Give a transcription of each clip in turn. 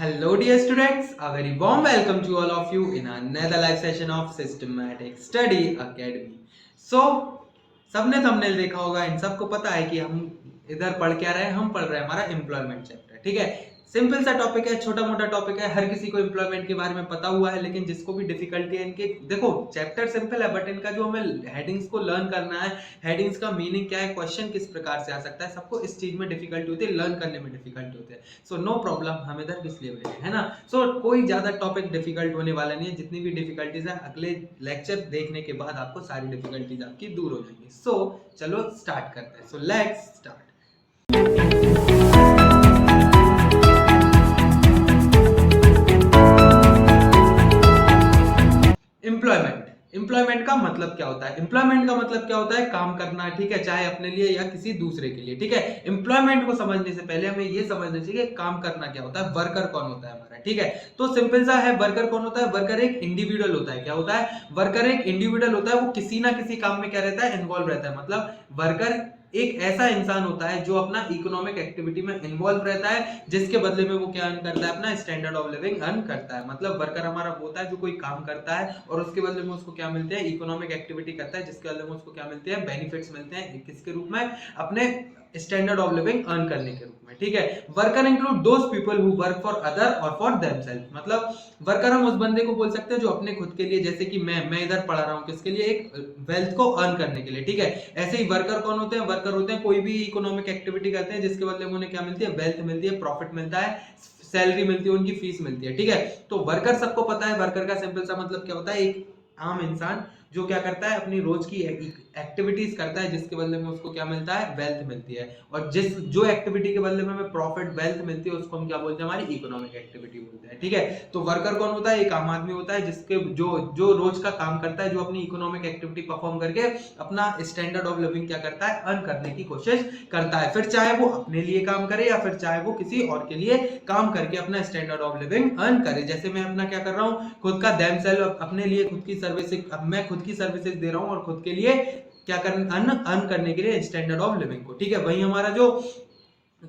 Hello, dear students. A very warm welcome to all of you in another live session of Systematic Study Academy. So, सबने thumbnail देखा होगा, इन सबको पता है कि हम इधर पढ़ क्या रहे हैं। हम पढ़ रहे हैं हमारा एम्प्लॉयमेंट चैप्टर। ठीक है, सिंपल सा टॉपिक है, छोटा मोटा टॉपिक है, हर किसी को एम्प्लॉयमेंट के बारे में पता हुआ है। लेकिन जिसको भी डिफिकल्टी है इनके, देखो चैप्टर सिंपल है बट इनका जो हमें हेडिंग्स को लर्न करना है, हेडिंग्स का मीनिंग क्या है, क्वेश्चन किस प्रकार से आ सकता है, सबको इस चीज में डिफिकल्टी होती है, लर्न करने में डिफिकल्टी होती है। सो नो प्रॉब्लम, हम इधर इसलिए बैठे है ना। सो कोई ज्यादा टॉपिक डिफिकल्ट होने वाला नहीं है। जितनी भी डिफिकल्टीज है अगले लेक्चर देखने के बाद आपको सारी डिफिकल्टीज आपकी दूर हो जाएंगी। सो चलो स्टार्ट करते हैं। So let's start. एम्प्लॉयमेंट का मतलब क्या होता है? एम्प्लॉयमेंट का मतलब क्या होता है? काम करना, ठीक है, चाहे अपने लिए या किसी दूसरे के लिए। ठीक है, एम्प्लॉयमेंट को समझने से पहले हमें ये समझना चाहिए कि काम करना क्या होता है, वर्कर कौन होता है हमारा। ठीक है, तो सिंपल सा है, वर्कर कौन होता है? वर्कर एक इंडिविजुअल होता है। क्या होता है? वर्कर एक इंडिविजुअल होता है, वो किसी ना किसी काम में क्या रहता है, इन्वॉल्व रहता है। मतलब वर्कर एक ऐसा इंसान होता है जो अपना इकोनॉमिक एक्टिविटी में इन्वॉल्व रहता है, जिसके बदले में वो क्या अर्न करता है, अपना स्टैंडर्ड ऑफ लिविंग अर्न करता है। मतलब वर्कर हमारा होता है जो कोई काम करता है और उसके बदले में उसको क्या मिलते हैं, इकोनॉमिक एक्टिविटी करता है, जिसके बदले में उसको क्या मिलते हैं, बेनिफिट्स मिलते हैं। किसके रूप में? अपने स्टैंडर्ड ऑफ लिविंग अर्न करने के रूप में। ठीक है, worker include those people who work for other और फॉर देमसेल्फ। मतलब वर्कर हम उस बंदे को बोल सकते हैं जो अपने खुद के लिए, जैसे कि मैं इधर पढ़ा रहा हूँ किसके लिए, एक वेल्थ को अर्न करने के लिए। ठीक है, ऐसे ही वर्कर कौन होते हैं? वर्कर होते हैं कोई भी इकोनॉमिक एक्टिविटी करते हैं जिसके बदले में उन्हें क्या मिलती है, वेल्थ मिलती है, प्रॉफिट मिलता है, सैलरी मिलती है, उनकी फीस मिलती है। ठीक है, तो वर्कर सबको पता है। वर्कर का सिंपल सा मतलब क्या होता है? एक आम इंसान जो क्या करता है, अपनी रोज की एक्टिविटीज करता है, जिसके बदले में उसको क्या मिलता है, वेल्थ मिलती है। और जो एक्टिविटी के बदले में हमें प्रॉफिट वेल्थ मिलती है उसको हम क्या बोलते हैं, हमारी इकोनॉमिक एक्टिविटी बोलते हैं। ठीक है, तो वर्कर कौन होता है? एक आम आदमी होता है जिसके जो रोज का काम करता है, जो अपनी इकोनॉमिक एक्टिविटी परफॉर्म करके अपना स्टैंडर्ड ऑफ लिविंग क्या करता है, अर्न करने की कोशिश करता है। फिर चाहे वो अपने लिए काम करे या फिर चाहे वो किसी और के लिए काम करके अपना स्टैंडर्ड ऑफ लिविंग अर्न करे। जैसे मैं अपना क्या कर रहा हूँ, खुद का देमसेल्फ, अपने लिए खुद की सर्विसेज, अब मैं खुद की सर्विसेज दे रहा हूँ और खुद के लिए क्या करना, अर्न करने के लिए स्टैंडर्ड ऑफ लिविंग को। ठीक है, वही हमारा जो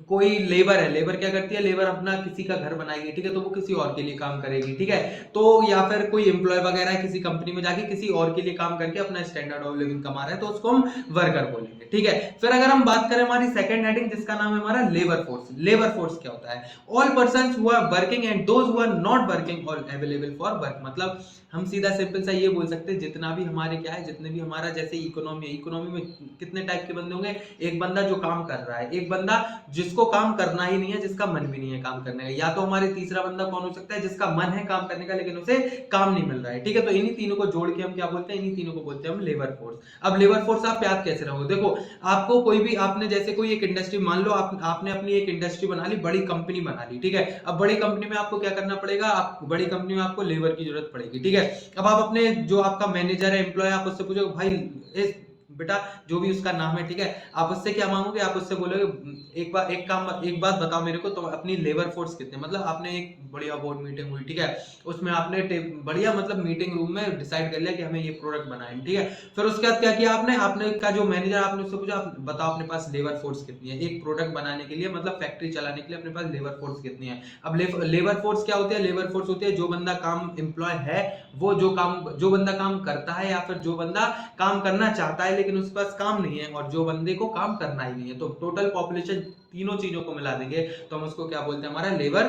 कोई लेबर है, लेबर क्या करती है, लेबर अपना किसी का घर बनाएगी। ठीक है, तो वो किसी और के लिए काम करेगी। ठीक है, तो या फिर कोई एम्प्लॉय वगैरह है, किसी कंपनी में जाके किसी और के लिए काम करके अपना स्टैंडर्ड ऑफ लिविंग कमा रहा है, तो उसको हम वर्कर बोलेंगे। ठीक है, फिर अगर हम बात करें हमारी सेकंड हेडिंग जिसका नाम है हमारा लेबर फोर्स। लेबर फोर्स क्या होता है? All persons who are working and those who are not working और अवेलेबल फॉर वर्क। मतलब हम सीधा सिंपल सा ये बोल सकते हैं, जितना भी हमारे क्या है, जितने भी हमारा जैसे इकोनॉमी में कितने टाइप के बंदे होंगे? एक बंदा जो काम कर रहा है, एक बंदा जिसको काम करना ही नहीं है, जिसका मन भी नहीं है काम करने का, या तो हमारे तीसरा बंदा कौन हो सकता है, जिसका मन है काम करने का लेकिन उसे काम नहीं मिल रहा है। ठीक है, तो इन्हीं तीनों को जोड़ के हम क्या बोलते हैं, इन्हीं तीनों को बोलते हैं हम लेबर फोर्स। अब लेबर फोर्स आप याद कैसे रहोगे? देखो, आपको कोई भी, आपने जैसे कोई एक इंडस्ट्री, मान लो आपने अपनी एक इंडस्ट्री बना ली, बड़ी कंपनी बना ली। ठीक है, अब बड़ी कंपनी में आपको क्या करना पड़ेगा, बड़ी कंपनी में आपको लेबर की जरूरत पड़ेगी। ठीक है, अब आप अपने जो आपका मैनेजर है, एम्प्लॉय, आप उससे पूछो भाई बेटा, जो भी उसका नाम है, ठीक है, आप उससे क्या मांगोगे, आप उससे बोलोगे एक बात बताओ मेरे को, तो अपनी लेबर फोर्स कितने, मतलब आपने एक बढ़िया बोर्ड मीटिंग हुई। ठीक है, उसमें आपने बढ़िया मतलब मीटिंग रूम में डिसाइड कर लिया कि हमें ये प्रोडक्ट बनाना है। ठीक है, फिर उसके बाद क्या किया आपने का जो मैनेजर, आपने उससे पूछा, आप बताओ अपने पास लेबर फोर्स कितनी है एक प्रोडक्ट बनाने के लिए, मतलब फैक्ट्री चलाने के लिए अपने पास लेबर फोर्स कितनी है। अब लेबर फोर्स क्या होती है? लेबर फोर्स होती है जो बंदा काम एम्प्लॉय है, वो जो बंदा काम करता है, या फिर जो बंदा काम करना चाहता है लेकिन उसके पास काम नहीं है, और जो बंदे को काम करना ही नहीं है। तो टोटल पॉपुलेशन तीनों चीजों को मिला देंगे तो हम उसको क्या बोलते हैं, हमारा लेबर,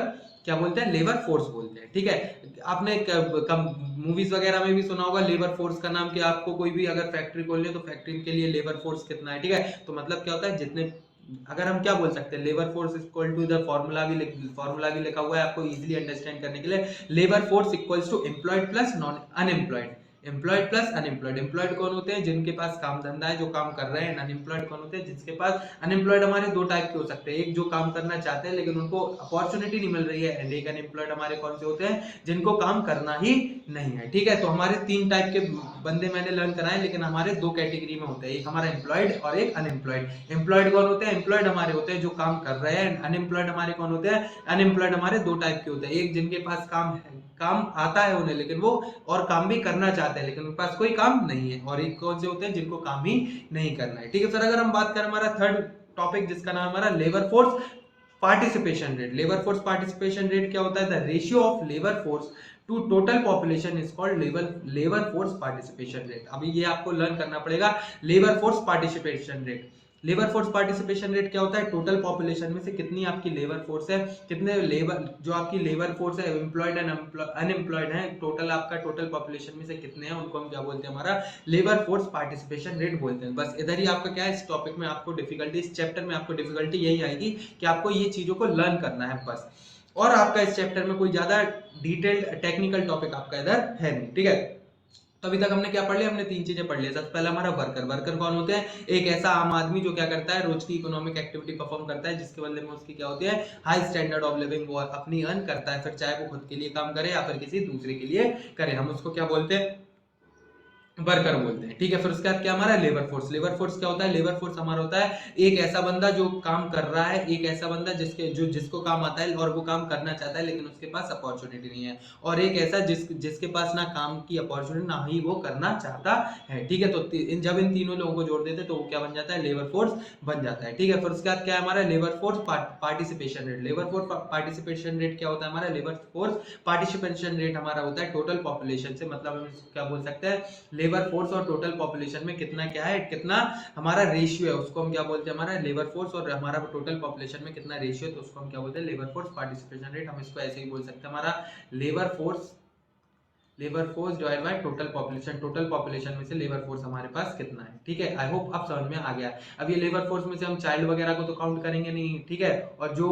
क्या बोलते हैं, लेबर फोर्स बोलते हैं। ठीक है, आपने मूवीज वगैरह में भी सुना होगा लेबर फोर्स का नाम, कि आपको कोई भी अगर फैक्ट्री खोलनी है तो फैक्ट्री के लिए लेबर फोर्स कितना है। ठीक है, तो मतलब क्या होता है, जितने, अगर हम क्या बोल सकते हैं, labour force equal to the formula भी लिखा हुआ है आपको इजीली अंडरस्टैंड करने के लिए। Labour force equals to employed plus non unemployed. Employed plus unemployed. Employed कौन होते हैं? जिनके पास काम धंधा है, जो काम कर रहे हैं। अनएम्प्लॉयड कौन होते हैं? जिसके पास, अनएम्प्लॉयड हमारे दो टाइप के हो सकते हैं, एक जो काम करना चाहते हैं लेकिन उनको अपॉर्चुनिटी नहीं मिल रही है, एंड एक अनएम्प्लॉयड हमारे कौन से होते हैं, जिनको काम करना ही नहीं है। ठीक है, तो हमारे तीन टाइप के बंदे मैंने लर्न कराए, लेकिन हमारे दो कैटेगरी में होते हैं, एक हमारा एम्प्लॉयड और एक अनएम्प्लॉयड। एम्प्लॉयड कौन होते हैं? एम्प्लॉयड हमारे होते हैं जो काम कर रहे हैं। अनएम्प्लॉयड हमारे कौन होते हैं? अनएम्प्लॉयड हमारे दो टाइप के होते हैं, एक जिनके पास काम आता है उन्हें, लेकिन वो और काम भी करना चाहते हैं लेकिन उनके पास कोई काम नहीं है, और एक कौन से होते हैं, जिनको काम ही नहीं करना है। ठीक है, फिर अगर हम बात करें हमारा थर्ड टॉपिक जिसका नाम हमारा labour force participation rate. Labour force participation rate क्या होता है? The ratio of labour force to total population is called labour force participation rate. अभी ये आपको लर्न करना पड़ेगा, labour force participation rate. Labour force participation rate क्या होता है? टोटल पॉपुलेशन में से कितनी आपकी लेबर फोर्स है, कितने लेबर जो आपकी लेबर फोर्स है एम्प्लॉयड एंड अनएम्प्लॉयड है, टोटल आपका टोटल पॉपुलेशन में से कितने हैं, उनको हम क्या बोलते हैं? हमारा लेबर फोर्स पार्टिसिपेशन रेट बोलते हैं। बस इधर ही आपका क्या है, इस टॉपिक में आपको डिफिकल्टी, इस चैप्टर में आपको डिफिकल्टी यही आएगी कि आपको ये चीजों को लर्न करना है बस। और आपका इस चैप्टर में कोई ज्यादा डिटेल्ड टेक्निकल टॉपिक आपका इधर है नहीं, ठीक है। तो अभी तक हमने क्या पढ़ लिया? हमने तीन चीजें पढ़ ली। सबसे पहला हमारा वर्कर। वर्कर कौन होते हैं? एक ऐसा आम आदमी जो क्या करता है, रोज की इकोनॉमिक एक्टिविटी परफॉर्म करता है, जिसके बदले में उसकी क्या होती है? हाई स्टैंडर्ड ऑफ लिविंग, वो अपनी अर्न करता है, फिर चाहे वो खुद के लिए काम करे या फिर किसी दूसरे के लिए करे, हम उसको क्या बोलते हैं? वर्कर बोलते हैं, ठीक है। फिर उसके बाद क्या हमारा लेबर फोर्स। लेबर फोर्स क्या होता है? लेबर फोर्स हमारा होता है एक ऐसा बंदा जो काम कर रहा है, एक ऐसा बंदा जिसको काम आता है और वो काम करना चाहता है लेकिन उसके पास अपॉर्चुनिटी नहीं है, और एक ऐसा जिसके पास ना काम की अपॉर्चुनिटी ना ही वो करना चाहता है, ठीक है। तो जब इन तीनों लोगों को जोड़ देते हैं तो वो क्या बन जाता है? लेबर फोर्स बन जाता है, ठीक है। फिर उसके बाद क्या है हमारा? Labour force participation rate. Labour force participation rate क्या होता है हमारा? लेबर फोर्स पार्टिसिपेशन रेट हमारा होता है टोटल पॉपुलेशन से, मतलब हम इसको क्या बोल सकते हैं? लेबर फोर्स और टोटल पॉपुलेशन में कितना क्या है, कितना हमारा रेशियो है, उसको हम क्या बोलते हैं? हमारा लेबर फोर्स और हमारा टोटल पॉपुलेशन में कितना रेशियो है, तो उसको हम क्या बोलते हैं? Labour force participation rate. हम इसको ऐसे ही बोल सकते हैं, हमारा labour force divide by total population. Total population में से लेबर फोर्स हमारे पास कितना है, ठीक है। आई होप अब समझ में आ गया। अब ये लेबर फोर्स में से हम चाइल्ड वगैरह को तो काउंट करेंगे नहीं, ठीक है। और जो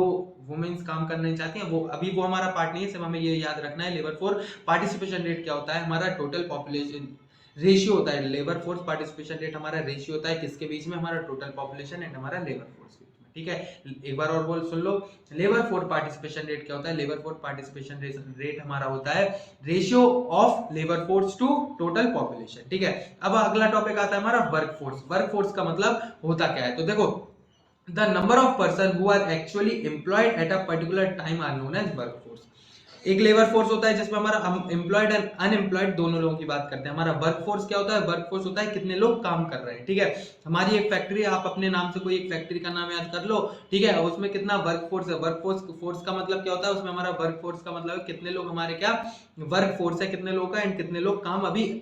वुमेन्स काम करना नहीं चाहती हैं वो अभी वो हमारा पार्ट नहीं है, सिर्फ हमें ये याद रखना है लेबर फोर्स पार्टिसिपेशन रेट क्या होता है? हमारा टोटल पॉपुलेशन रेशियो होता है। लेबर फोर्स पार्टिसिपेशन रेट हमारा रेशियो होता है किसके बीच में? हमारा टोटल पॉपुलेशन एंड हमारा लेबर फोर्स के बीच में, ठीक है। एक बार और बोल सुन लो, लेबर फोर्स पार्टिसिपेशन रेट क्या होता है? लेबर फोर्स पार्टिसिपेशन रेट हमारा होता है ratio of labour force to total population, ठीक है। अब अगला टॉपिक आता है हमारा वर्क फोर्स। वर्क फोर्स का मतलब होता क्या है? तो देखो, the number of person who are actually employed at a particular time are known as work force. एक लेबर फोर्स होता है जिसमें हमारा एम्प्लॉयड एंड अनएम्प्लॉयड दोनों लोगों की बात करते हैं। हमारा वर्क फोर्स क्या होता है? वर्क फोर्स होता है कितने लोग काम कर रहे हैं, ठीक है। हमारी एक फैक्ट्री है, आप अपने नाम से कोई एक फैक्ट्री का नाम याद कर लो, ठीक है। उसमें कितना वर्क फोर्स है? वर्क फोर्स का मतलब क्या होता है? उसमें हमारा वर्क फोर्स का मतलब है कितने लोग हमारे क्या वर्क फोर्स है, कितने लोग का एंड कितने लोग काम अभी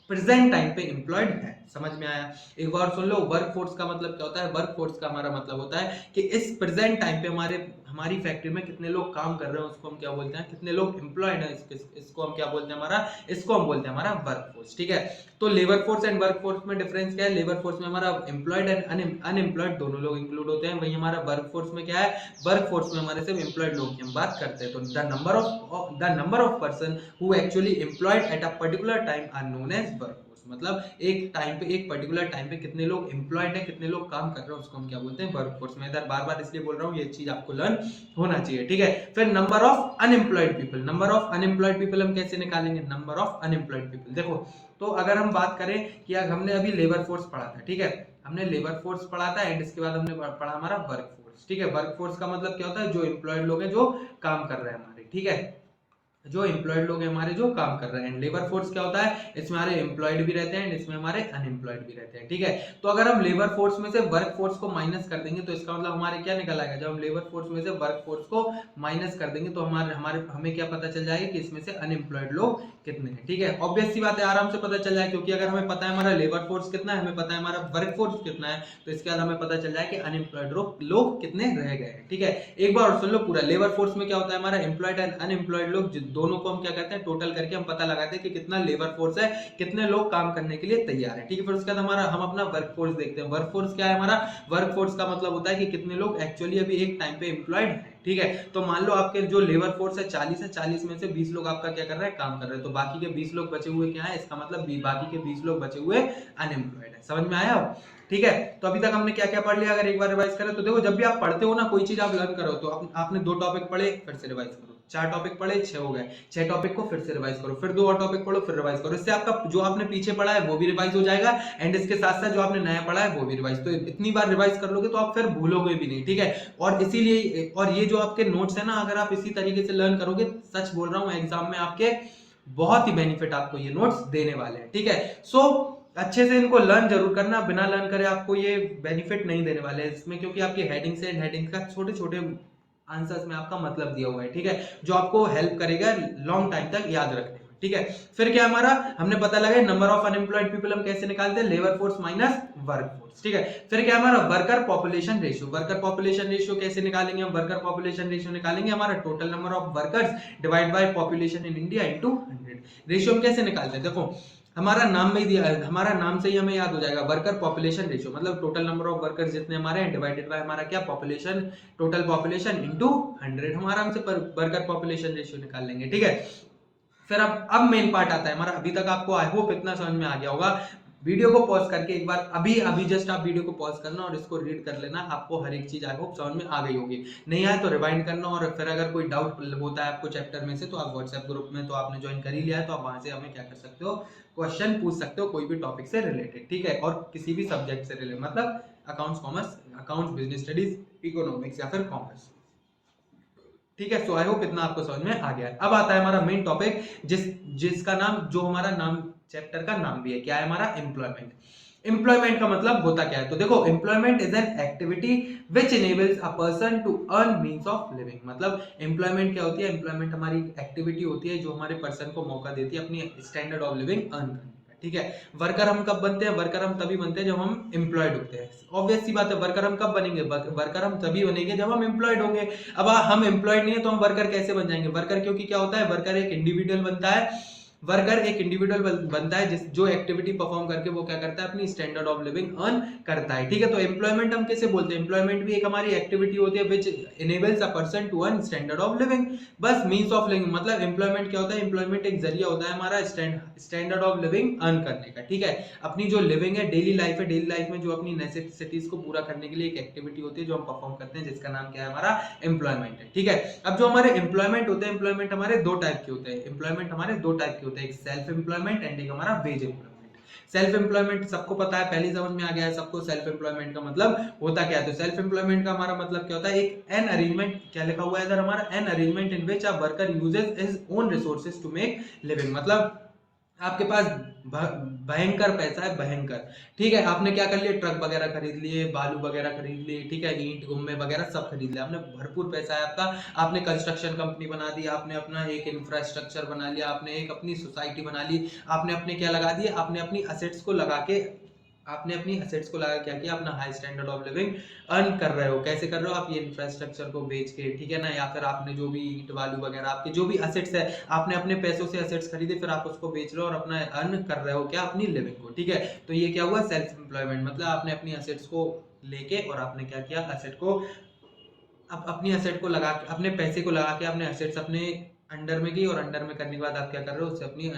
प्रेजेंट टाइम पे एम्प्लॉयड है। समझ में आया? एक बार सुन लो, वर्क फोर्स का मतलब क्या होता है? वर्क फोर्स का हमारा मतलब होता है कि इस प्रेजेंट टाइम पे हमारी फैक्ट्री में कितने लोग काम कर रहे हैं, उसको हम क्या बोलते हैं? कितने लोग एम्प्लॉयड है, इसको हम क्या बोलते हैं? इसको हम बोलते हैं हमारा वर्क फोर्स, ठीक है। तो labour force and work force में डिफरेंस क्या है? लेबर फोर्स में हमारा एम्प्लॉयड एंड अनएम्प्लॉयड दोनों लोग इंक्लूड होते हैं, वही हमारा वर्क फोर्स में क्या है? वर्क फोर्स में हमारे सिर्फ एम्प्लॉयड लोग की हम बात करते हैं। तो the number of person who actually employed at a particular time are known as work force. मतलब एक टाइम पे, एक पर्टिकुलर टाइम पे कितने लोग एम्प्लॉयड है, कितने लोग काम कर रहे हैं, उसको हम क्या बोलते हैं? Work force. मैं इधर बार बार इसलिए बोल रहा हूँ, ये चीज आपको लर्न होना चाहिए, ठीक है। फिर number of unemployed people. Number of unemployed people हम कैसे निकालेंगे? नंबर ऑफ अनएम्प्लॉयड पीपल, देखो, तो अगर हम बात करें कि हमने अभी लेबर फोर्स पढ़ा था, ठीक है, हमने लेबर फोर्स पढ़ा था एंड इसके बाद हमने पढ़ा हमारा वर्क फोर्स, ठीक है। वर्क फोर्स का मतलब क्या होता है? जो एम्प्लॉयड लोग हैं जो काम कर रहे हैं हमारे, ठीक है, जो एम्प्लॉयड लोग हैं हमारे जो काम कर रहे हैं। लेबर फोर्स क्या होता है? इसमें हमारे एम्प्लॉयड भी रहते हैं, इसमें हमारे अनएम्प्लॉयड भी रहते हैं, ठीक है। तो अगर हम लेबर फोर्स में से वर्क फोर्स को माइनस कर देंगे तो इसका मतलब हमारे क्या निकल आएगा? जब हम लेबर फोर्स में से वर्क फोर्स को माइनस कर देंगे तो हमें क्या पता चल जाएगा कि इसमें से अनएम्प्लॉयड लोग कितने हैं, ठीक है। ऑब्वियस सी बात है, आराम से पता चल जाए, क्योंकि अगर हमें पता है हमारा लेबर फोर्स कितना है, हमें पता है हमारा वर्क फोर्स कितना है, तो इसके बाद हमें पता चल जाए कि अनएम्प्लॉयड लोग कितने रह गए हैं, ठीक है। एक बार और सुन लो पूरा। लेबर फोर्स में क्या होता है? हमारा एम्प्लॉयड एंड अनएम्प्लॉयड लोग दोनों को हम क्या करते हैं? टोटल करके हम पता लगाते हैं कि कितना लेबर फोर्स है, कितने लोग काम करने के लिए तैयार है, ठीक है। फिर उसके बाद हम अपना वर्क फोर्स देखते हैं। वर्क फोर्स क्या है हमारा? वर्क फोर्स का मतलब होता है कि कितने लोग एक्चुअली अभी एक टाइम पे एम्प्लॉयड है, ठीक है। तो मान लो आपके जो लेबर फोर्स है 40 है, 40 में से 20 लोग आपका क्या कर रहे हैं? काम कर रहे हैं, तो बाकी के 20 लोग बचे हुए क्या है? इसका मतलब बाकी के 20 लोग बचे हुए अनएम्प्लॉयड है। समझ में आया? ठीक है। तो अभी तक हमने क्या क्या पढ़ लिया? अगर एक बार रिवाइज करें तो देखो, जब भी आप पढ़ते हो ना कोई चीज आप लर्न करो तो आपने 2 टॉपिक पढ़े, फिर से रिवाइज करो। 4 टॉपिक पढ़े, 6 हो गए, 6 टॉपिक को फिर से रिवाइज करो, फिर 2 और टॉपिक पढ़ो, फिर रिवाइज करो। इससे आपका जो आपने पीछे पढ़ा है वो भी रिवाइज हो जाएगा एंड इसके साथ साथ जो आपने नया पढ़ा है वो भी रिवाइज। तो इतनी बार रिवाइज कर लोगे तो आप फिर भूलोगे भी नहीं, ठीक है। और इसीलिए, और ये जो आपके नोट्स है ना, अगर आप इसी तरीके से लर्न करोगे, सच बोल रहा हूँ, एग्जाम में आपके बहुत ही बेनिफिट आपको ये नोट्स देने वाले हैं, ठीक है। सो अच्छे से इनको लर्न जरूर करना, बिना लर्न करे आपको ये बेनिफिट नहीं देने वाले हैं इसमें, क्योंकि आपकी हेडिंग से हेडिंग का छोटे छोटे आंसर्स में आपका मतलब दिया हुआ है, ठीक है, जो आपको हेल्प करेगा लॉन्ग टाइम तक याद रखने में, ठीक है। फिर क्या हमारा हमने पता लगा नंबर ऑफ अनएम्प्लॉयड पीपल हम कैसे निकालते हैं, labour force minus work force, ठीक है। फिर क्या हमारा worker population ratio, worker population ratio कैसे निकालेंगे हम, वर्कर पॉपुलेशन रेशियो निकालेंगे हमारा total number of workers divide by population in India into 100। Ratio हम कैसे निकालते हैं, देखो हमारा नाम में ही दिया, हमारा नाम से ही हमें याद हो जाएगा, वर्कर पॉपुलेशन रेशियो मतलब टोटल नंबर ऑफ वर्कर्स जितने हमारे हैं डिवाइडेड बाय हमारा क्या पॉपुलेशन, टोटल पॉपुलेशन इनटू 100, हम आराम से वर्कर पॉपुलेशन रेशियो निकाल लेंगे, ठीक है। फिर अब मेन पार्ट आता है हमारा, अभी तक आपको आई होप इतना समझ में आ गया होगा। वीडियो को पॉज करके एक बार अभी जस्ट आप वीडियो को पॉज करना और इसको रीड कर लेना, आपको हर एक चीज आई होप समझ में आ गई होगी। नहीं आए तो रिवाइंड करना, और फिर अगर कोई डाउट होता है आपको चैप्टर में से तो आप व्हाट्सएप ग्रुप में तो आपने ज्वाइन कर ही लिया है, तो आप वहां से हमें क्या कर सकते हो, क्वेश्चन पूछ सकते हो कोई भी टॉपिक से रिलेटेड, ठीक है, और किसी भी सब्जेक्ट से रिलेटेड, मतलब accounts, commerce, accounts, business studies, economics या फिर कॉमर्स, ठीक है। सो आई होप इतना आपको समझ में आ गया है। अब आता है हमारा मेन टॉपिक, जिसका नाम, जो हमारा नाम चैप्टर का नाम भी है, क्या है हमारा, एम्प्लॉयमेंट। एम्प्लॉयमेंट का मतलब होता क्या है, तो देखो employment is an activity which enables a person to earn means of living, मतलब एम्प्लॉयमेंट क्या होती है, एम्प्लॉयमेंट हमारी एक्टिविटी होती है जो हमारे पर्सन को मौका देती है अपनी स्टैंडर्ड ऑफ लिविंग अर्न करने का, ठीक है। वर्कर हम कब बनते हैं, वर्कर हम तभी बनते हैं जब हम एम्प्लॉयड होते हैं, ऑब्वियस सी बात है। वर्कर हम कब बनेंगे, वर्कर हम तभी बनेंगे जब हम एम्प्लॉयड होंगे। अब हम एम्प्लॉयड नहीं है तो हम वर्कर कैसे बन जाएंगे, वर्कर क्योंकि क्या होता है, वर्कर एक इंडिविजुअल बनता है, वर्कर एक इंडिविजुअल बनता है जो एक्टिविटी परफॉर्म करके वो क्या करता है, अपनी स्टैंडर्ड ऑफ लिविंग अर्न करता है, ठीक है। तो एम्प्लॉयमेंट हम कैसे बोलते हैं, एम्प्लॉयमेंट भी एक हमारी एक्टिविटी होती है which enables a person to earn standard of living, बस मींस ऑफ लिविंग, मतलब एम्प्लॉयमेंट क्या होता है, एम्प्लॉयमेंट एक जरिया होता है हमारा स्टैंडर्ड ऑफ लिविंग अर्न करने का, ठीक है। अपनी जो लिविंग है, डेली लाइफ है, डेली लाइफ में जो अपनी नेसेसिटीज को पूरा करने के लिए एक एक्टिविटी होती है जो हम परफॉर्म करते हैं, जिसका नाम क्या है, हमारा एम्प्लॉयमेंट है, ठीक है। अब जो हमारे एम्प्लॉयमेंट होते हैं, एम्प्लॉयमेंट हमारे दो टाइप के होते हैं, एम्प्लॉयमेंट हमारे दो टाइप के होते हैं, एक सेल्फ एम्प्लॉयमेंट एंड एक हमारा वेज एम्प्लॉयमेंट। सेल्फ एम्प्लॉयमेंट सबको पता है, पहली समझ में आ गया है सबको सेल्फ एम्प्लॉयमेंट का मतलब होता क्या है। तो सेल्फ एम्प्लॉयमेंट का हमारा मतलब क्या होता है, एक एन अरेंजमेंट, क्या लिखा हुआ है इधर हमारा, an arrangement in which a worker uses his own resources to make living, मतलब आपके पास भयंकर पैसा है, भयंकर, ठीक है। आपने क्या कर लिया, ट्रक वगैरह खरीद लिए, बालू वगैरह खरीद लिए, ठीक है, ईंट गुम्मे वगैरह सब खरीद लिया आपने, भरपूर पैसा है आपका, आपने कंस्ट्रक्शन कंपनी बना दी, आपने अपना एक इंफ्रास्ट्रक्चर बना लिया, आपने एक अपनी सोसाइटी बना ली, आपने अपने क्या लगा दिए, आपने अपनी असेट्स को लगा के, आपने अपनी असेट्स को लगा क्या किया, अपना high standard of living earn कर रहे हो। कैसे कर रहे हो आप, ये इंफ्रास्ट्रक्चर को बेच के, ठीक है ना, या फिर आपने जो भी ईंट बालू वगैरह आपके जो भी असेट्स है, आपने अपने पैसों से असेट्स खरीदे, फिर आप उसको बेच रहे हो और अपना अर्न कर रहे हो क्या, अपनी लिविंग को, ठीक है। तो ये क्या हुआ, सेल्फ एम्प्लॉयमेंट, मतलब आपने अपनी असेट्स को लेके और आपने क्या किया, असेट को अपनी असेट को लगा के, अपने पैसे को लगा के आपने असेट्स अपने अंडर में की, और अंडर में करने के बाद आप क्या कर रहे हो, उससे अपनी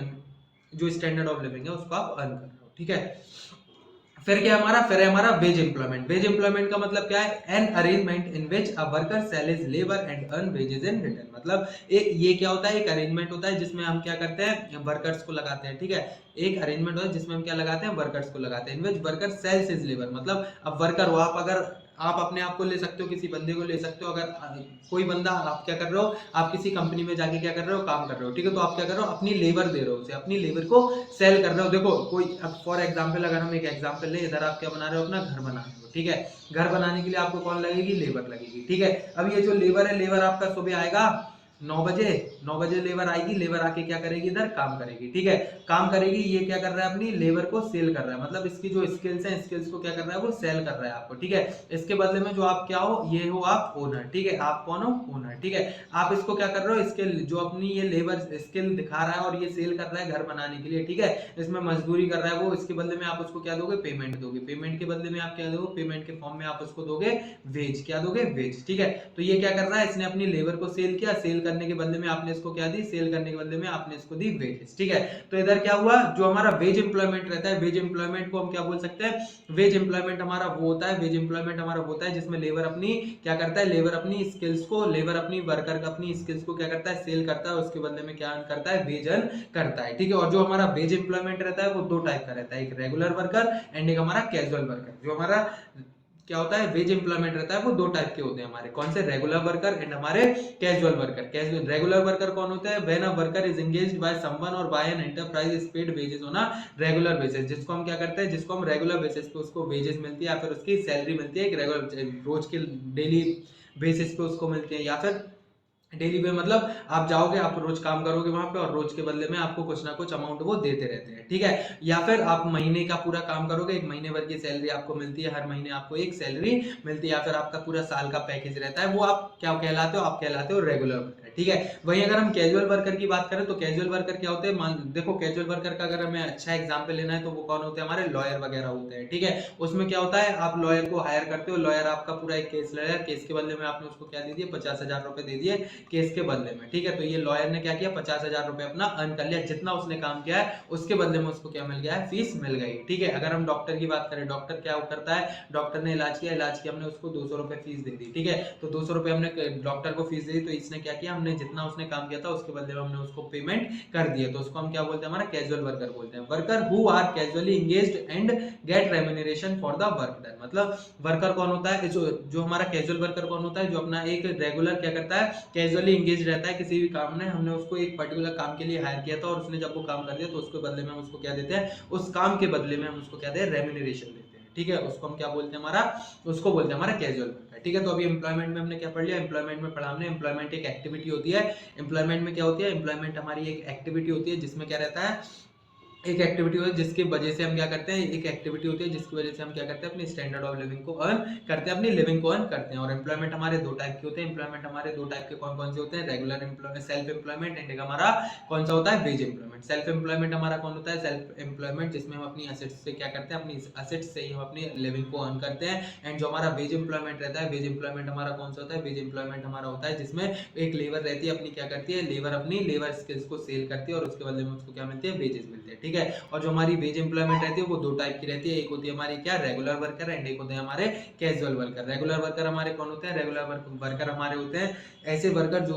जो स्टैंडर्ड ऑफ लिविंग है उसको आप अर्न कर रहे हो, ठीक है। फिर क्या हमारा, फिर है हमारा वेज एम्प्लॉयमेंट। वेज एम्प्लॉयमेंट का मतलब क्या है, N arrangement in which a worker sell his labour and earn wages in return, मतलब ये क्या होता है, एक अरेंजमेंट होता है जिसमें हम क्या करते हैं, वर्कर्स को लगाते हैं, ठीक है। एक अरेंजमेंट होता है जिसमें हम क्या लगाते हैं, वर्कर्स को लगाते हैं, इन विच वर्कर सेल्स हिज लेबर, मतलब अब वर्कर हो आप, अगर आप अपने आप को ले सकते हो, किसी बंदे को ले सकते हो, अगर कोई बंदा, आप क्या कर रहे हो, आप किसी कंपनी में जाके क्या कर रहे हो, काम कर रहे हो, ठीक है। तो आप क्या कर रहे हो, अपनी लेबर दे रहे हो उसे, अपनी लेबर को सेल कर रहे हो। देखो कोई, अब फॉर एग्जांपल अगर हम एक एग्जांपल ले, इधर आप क्या बना रहे हो, अपना घर बना रहे हो, ठीक है। घर बनाने के लिए आपको कौन लगेगी, लेबर लगेगी, ठीक है। अब ये जो लेबर है, लेबर आपका सुबह आएगा 9 बजे लेबर आएगी, लेबर आके क्या करेगी, इधर काम करेगी, ठीक है, काम करेगी। ये क्या कर रहा है, अपनी लेबर को सेल कर रहा है, मतलब इसकी जो स्किल्स हैं, स्किल्स को क्या कर रहा है, वो सेल कर रहा है आपको, ठीक है। इसके बदले में जो आप क्या हो, ये हो आप ओनर, ठीक है। आप कौन हो, ओनर, ठीक है। आप इसको क्या कर रहे हो, इसके जो अपनी ये लेबर स्किल दिखा रहा है और ये सेल कर रहा है घर बनाने के लिए, ठीक है, इसमें मजदूरी कर रहा है वो, इसके बदले में आप उसको क्या दोगे, पेमेंट दोगे, पेमेंट के बदले में आप क्या दोगे, पेमेंट के फॉर्म में आप उसको दोगे वेज, क्या दोगे, वेज, ठीक है। तो ये क्या कर रहा है, इसने अपनी लेबर को सेल किया, सेल करने के बदले में आपने इसको क्या दी, सेल करने के बदले में आपने इसको दी वेजेस, ठीक है। तो इधर क्या हुआ, जो हमारा वेज एम्प्लॉयमेंट रहता है, वेज एम्प्लॉयमेंट को हम क्या बोल सकते हैं, वेज एम्प्लॉयमेंट हमारा वो होता है, वेज एम्प्लॉयमेंट हमारा वो होता है जिसमें लेबर अपनी क्या करता है, लेबर अपनी स्किल्स को, लेबर अपनी वर्कर का अपनी स्किल्स को क्या करता है, सेल करता है, उसके बदले में क्या अर्न करता है, वेज अर्न करता है, ठीक है। और जो हमारा वेज एम्प्लॉयमेंट रहता है वो दो टाइप का रहता है, एक रेगुलर वर्कर एंड एक हमारा कैजुअल वर्कर। जो हमारा क्या होता है, वेज एम्प्लॉयमेंट रहता है वो दो टाइप के होते हैं हमारे, कौन से, रेगुलर वर्कर एंड हमारे casual worker. Casual regular worker कौन होता है, when a worker is engaged by someone or by an enterprise is paid wages on a regular basis, जिसको हम क्या करते हैं, जिसको हम रेगुलर बेसिस पे उसको वेजेस मिलती है या फिर उसकी सैलरी मिलती है, एक रेगुलर रोज के डेली बेसिस पे उसको मिलते हैं, या फिर डेली पे मतलब आप जाओगे, आप रोज काम करोगे वहां पे और रोज के बदले में आपको कुछ ना कुछ अमाउंट वो देते रहते हैं, ठीक है। या फिर आप महीने का पूरा काम करोगे, एक महीने भर की सैलरी आपको मिलती है, हर महीने आपको एक सैलरी मिलती है, या फिर आपका पूरा साल का पैकेज रहता है, वो आप क्या कहलाते हो, आप कहलाते हो रेगुलर वर्कर, ठीक है। वहीं अगर हम कैजुअल वर्कर की बात करें तो कैजुअल वर्कर क्या होते हैं, मान देखो कैजुअल वर्कर का अगर हमें अच्छा एग्जाम्पल लेना है तो वो कौन होते हैं, हमारे लॉयर वगैरह होते हैं, ठीक है। उसमें क्या होता है, आप लॉयर को हायर करते हो, लॉयर आपका पूरा एक केस लड़ेगा, केस के बदले में आपने उसको क्या दे दिए, 50,000 रुपए दे दिए केस के बदले में, ठीक है। तो ये लॉयर ने क्या किया, 50,000 रुपए अपना अर्न कर लिया, जितना उसने काम किया है उसके बदले में उसको क्या मिल गया है, फीस मिल गई, ठीक है। अगर हम डॉक्टर की बात करें, डॉक्टर क्या करता है, डॉक्टर ने इलाज किया, इलाज की हमने उसको 200 रुपए फीस दे दी, ठीक है। तो 200 रुपए हमने डॉक्टर को फीस दे दी, तो इसने क्या किया, हमने जितना उसने काम किया था उसके बदले में हमने उसको पेमेंट कर दिया, तो उसको हम क्या बोलते हैं, हमारा कैजुअल वर्कर बोलते हैं। Worker who are casually engaged and get remuneration for the work done, मतलब वर्कर कौन होता है, जो जो हमारा कैजुअल वर्कर कौन होता है, जो अपना एक रेगुलर क्या करता है, कैजुअली इंगेज रहता है किसी भी काम में, हमने उसको एक पर्टिकुलर काम के लिए हायर किया था और उसने जब वो काम कर दिया तो उसके बदले में हम उसको क्या देते हैं, उस काम के बदले में हम उसको क्या देते हैं, रेम्यूनरेशन देते हैं, ठीक है। उसको हम क्या बोलते हैं, हमारा उसको बोलते हैं हमारा कैजुअल वर्कर, ठीक है। तो अभी एम्प्लॉयमेंट में हमने क्या पढ़ लिया, एम्प्लॉयमेंट में पढ़ा हमने, एम्प्लॉयमेंट एक एक्टिविटी होती है। एम्प्लॉयमेंट में क्या होती है, एम्प्लॉयमेंट हमारी एक एक्टिविटी होती है जिसमें क्या रहता है, एक एक्टिविटी होती है जिसकी वजह से हम क्या करते हैं, एक एक्टिविटी होती है जिसकी वजह से हम क्या करते हैं, अपनी स्टैंडर्ड ऑफ लिविंग को अर्न करते हैं, अपनी लिविंग को अर्न करते हैं। और एम्प्लॉयमेंट हमारे दो टाइप के होते हैं, एम्प्लॉयमेंट हमारे दो टाइप के कौन कौन से होते हैं, regular employment, self employment, and एक हमारा कौन सा होता है, वेज एम्प्लॉयमेंट। सेल्फ एम्प्लॉयमेंट हमारा कौन होता है, सेल्फ एम्प्लॉयमेंट जिसमें हम अपनी असेट्स से क्या करते हैं, अपनी असेट्स से ही हम अपनी लिविंग को अर्न करते हैं। एंड जो हमारा वेज एम्प्लॉयमेंट रहता है, वेज एम्प्लॉयमेंट हमारा कौन सा होता है, वेज एम्प्लॉयमेंट हमारा होता है जिसमें एक लेबर रहती है अपनी, क्या करती है, लेबर अपनी लेबर स्किल्स को सेल करती है और उसके बदले में उसको क्या मिलती है, वेजेस मिलते हैं, ठीक है। और जो हमारी वेज एम्प्लॉयमेंट रहती है वो दो टाइप की रहती है, एक होती है हमारी क्या, रेगुलर वर्कर, एंड एक होते हैं हमारे कैजुअल वर्कर। रेगुलर वर्कर हमारे कौन होते हैं, रेगुलर वर्कर हमारे होते हैं ऐसे वर्कर जो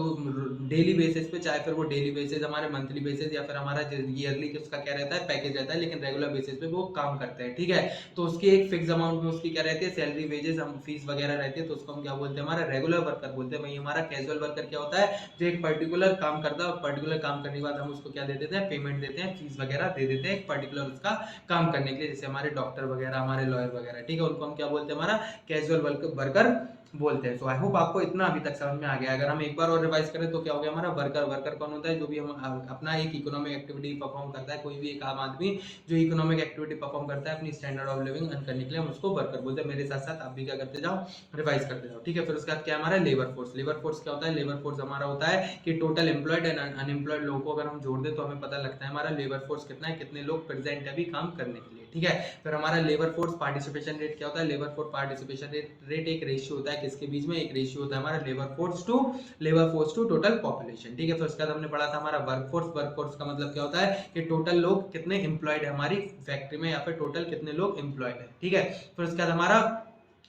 डेली बेसिस पे, चाहे फिर वो डेली बेसिस, हमारे मंथली बेसिस, या फिर हमारा ईयरली उसका क्या रहता है, पैकेज रहता है, लेकिन रेगुलर बेसिस पे वो काम करते हैं, ठीक है। तो उसकी एक फिक्स अमाउंट में उसकी क्या रहती है, सैलरी, वेजेस, हम फीस वगैरह रहती है, तो उसको हम क्या बोलते हैं, हमारा रेगुलर वर्कर बोलते हैं। वही हमारा कैजुअल वर्कर क्या होता है, जो एक पर्टिकुलर काम करता है और पर्टिकुलर काम करने के बाद हम उसको क्या दे देते हैं, पेमेंट देते हैं, फीस वगैरह दे देते हैं एक पर्टिकुलर उसका काम करने के लिए, जैसे हमारे डॉक्टर वगैरह, हमारे लॉयर वगैरह, ठीक है, उनको हम क्या बोलते हैं, हमारा कैजुअल वर्कर बोलते हैं। सो आई होप आपको इतना अभी तक समझ में आ गया। अगर हम एक बार और रिवाइज करें तो क्या हो गया, हमारा वर्कर, वर्कर कौन होता है, जो भी हम अपना एक इकोनॉमिक एक्टिविटी परफॉर्म करता है, कोई भी एक आम आदमी जो इकोनॉमिक एक्टिविटी परफॉर्म करता है अपनी स्टैंडर्ड ऑफ लिविंग अर्न करने के लिए, हम उसको वर्कर बोलते हैं। मेरे साथ साथ आप भी क्या करते जाओ, रिवाइज करते जाओ, ठीक है। फिर उसके बाद क्या हमारा लेबर फोर्स, लेबर फोर्स क्या होता है, लेबर फोर्स हमारा होता है कि टोटल एम्प्लॉयड एंड अनएम्प्लॉयड लोगों को अगर हम जोड़ दें तो हमें पता लगता है हमारा लेबर फोर्स कितना है, कितने लोग प्रेजेंट है अभी काम करने के लिए, ठीक है। फिर हमारा लेबर फोर्स पार्टिसिपेशन रेट क्या होता है, लेबर फोर्स पार्टिसिपेशन रेट एक रेशियो होता है, किसके बीच में, एक रेशियो होता है हमारा labour force to total population, ठीक है। फिर उसके बाद हमने पढ़ा था हमारा वर्क फोर्स, वर्क फोर्स का मतलब क्या होता है कि टोटल लोग कितने एम्प्लॉयड है हमारी फैक्ट्री में, या फिर टोटल कितने लोग एम्प्लॉयड है, ठीक है। फिर उसके बाद हमारा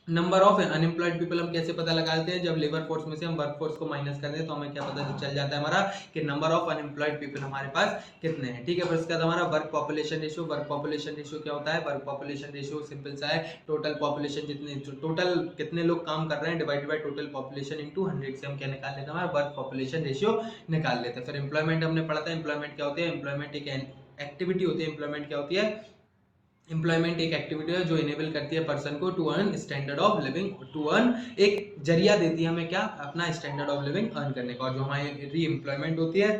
नंबर ऑफ अनएम्प्लॉयड पीपल हम कैसे पता लगाते हैं, जब लेबर फोर्स में से हम वर्क फोर्स को माइनस कर दें तो हमें क्या पता चल जाता है हमारा कि नंबर ऑफ अनएम्प्लॉयड पीपल हमारे पास कितने हैं, ठीक है। फिर उसके बाद हमारा work population ratio, work population ratio क्या होता है, वर्क पॉपुलेशन रेशियो सिंपल सा है, टोटल पॉपुलेशन जितने, टोटल कितने लोग काम कर रहे हैं divided by total population into 100 से हम क्या निकाल लेते हैं, हमारा वर्क पॉपुलेशन रेशियो निकाल लेते हैं। फिर एम्प्लॉयमेंट हमने पढ़ा था, एम्प्लॉयमेंट क्या होती है, एम्प्लॉयमेंट एक एक्टिविटी होती है, एम्प्लॉयमेंट क्या होती है, एम्प्लॉयमेंट एक एक्टिविटी है जो इनेबल करती है पर्सन को to earn standard of living, to earn एक जरिया देती है हमें क्या, अपना स्टैंडर्ड ऑफ लिविंग अर्न करने का। और जो हमारी री एम्प्लॉयमेंट होती है,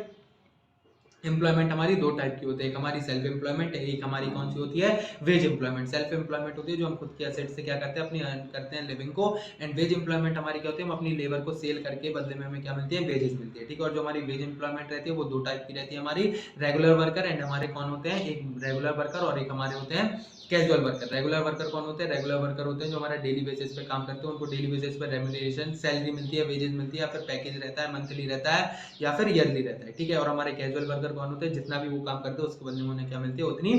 एम्प्लॉयमेंट हमारी दो टाइप की होती है, एक हमारी सेल्फ एम्प्लॉयमेंट, एक हमारी कौन सी होती है, वेज एम्प्लॉयमेंट। सेल्फ एम्प्लॉयमेंट होती है जो हम खुद के एसेट से क्या करते हैं, अपनी अर्न करते हैं लिविंग को। एंड वेज एम्प्लॉयमेंट हमारी क्या होती है, हम अपनी लेबर को सेल करके बदले में हमें क्या मिलती है, वेजेस मिलती है, ठीक है। और जो हमारी वेज एम्प्लॉयमेंट रहती है वो दो टाइप की रहती है हमारी, रेगुलर वर्कर एंड हमारे कौन होते हैं, एक रेगुलर वर्कर और एक हमारे होते हैं कैजुअल वर्कर। रेगुलर वर्कर कौन होते हैं, रेगुलर वर्कर होते हैं जो हमारा डेली बेसिस पे काम करते हैं, उनको डेली बेसिस पे रेम्यूनरेशन सैलरी मिलती है, वेजेस मिलती है, या फिर पैकेज रहता है, मंथली रहता है या फिर ईयरली रहता है, ठीक है। और हमारे कैजुअल वर्कर कौन होते हैं, जितना भी वो काम करते हैं उसके बदले में उन्हें क्या मिलती है, उतनी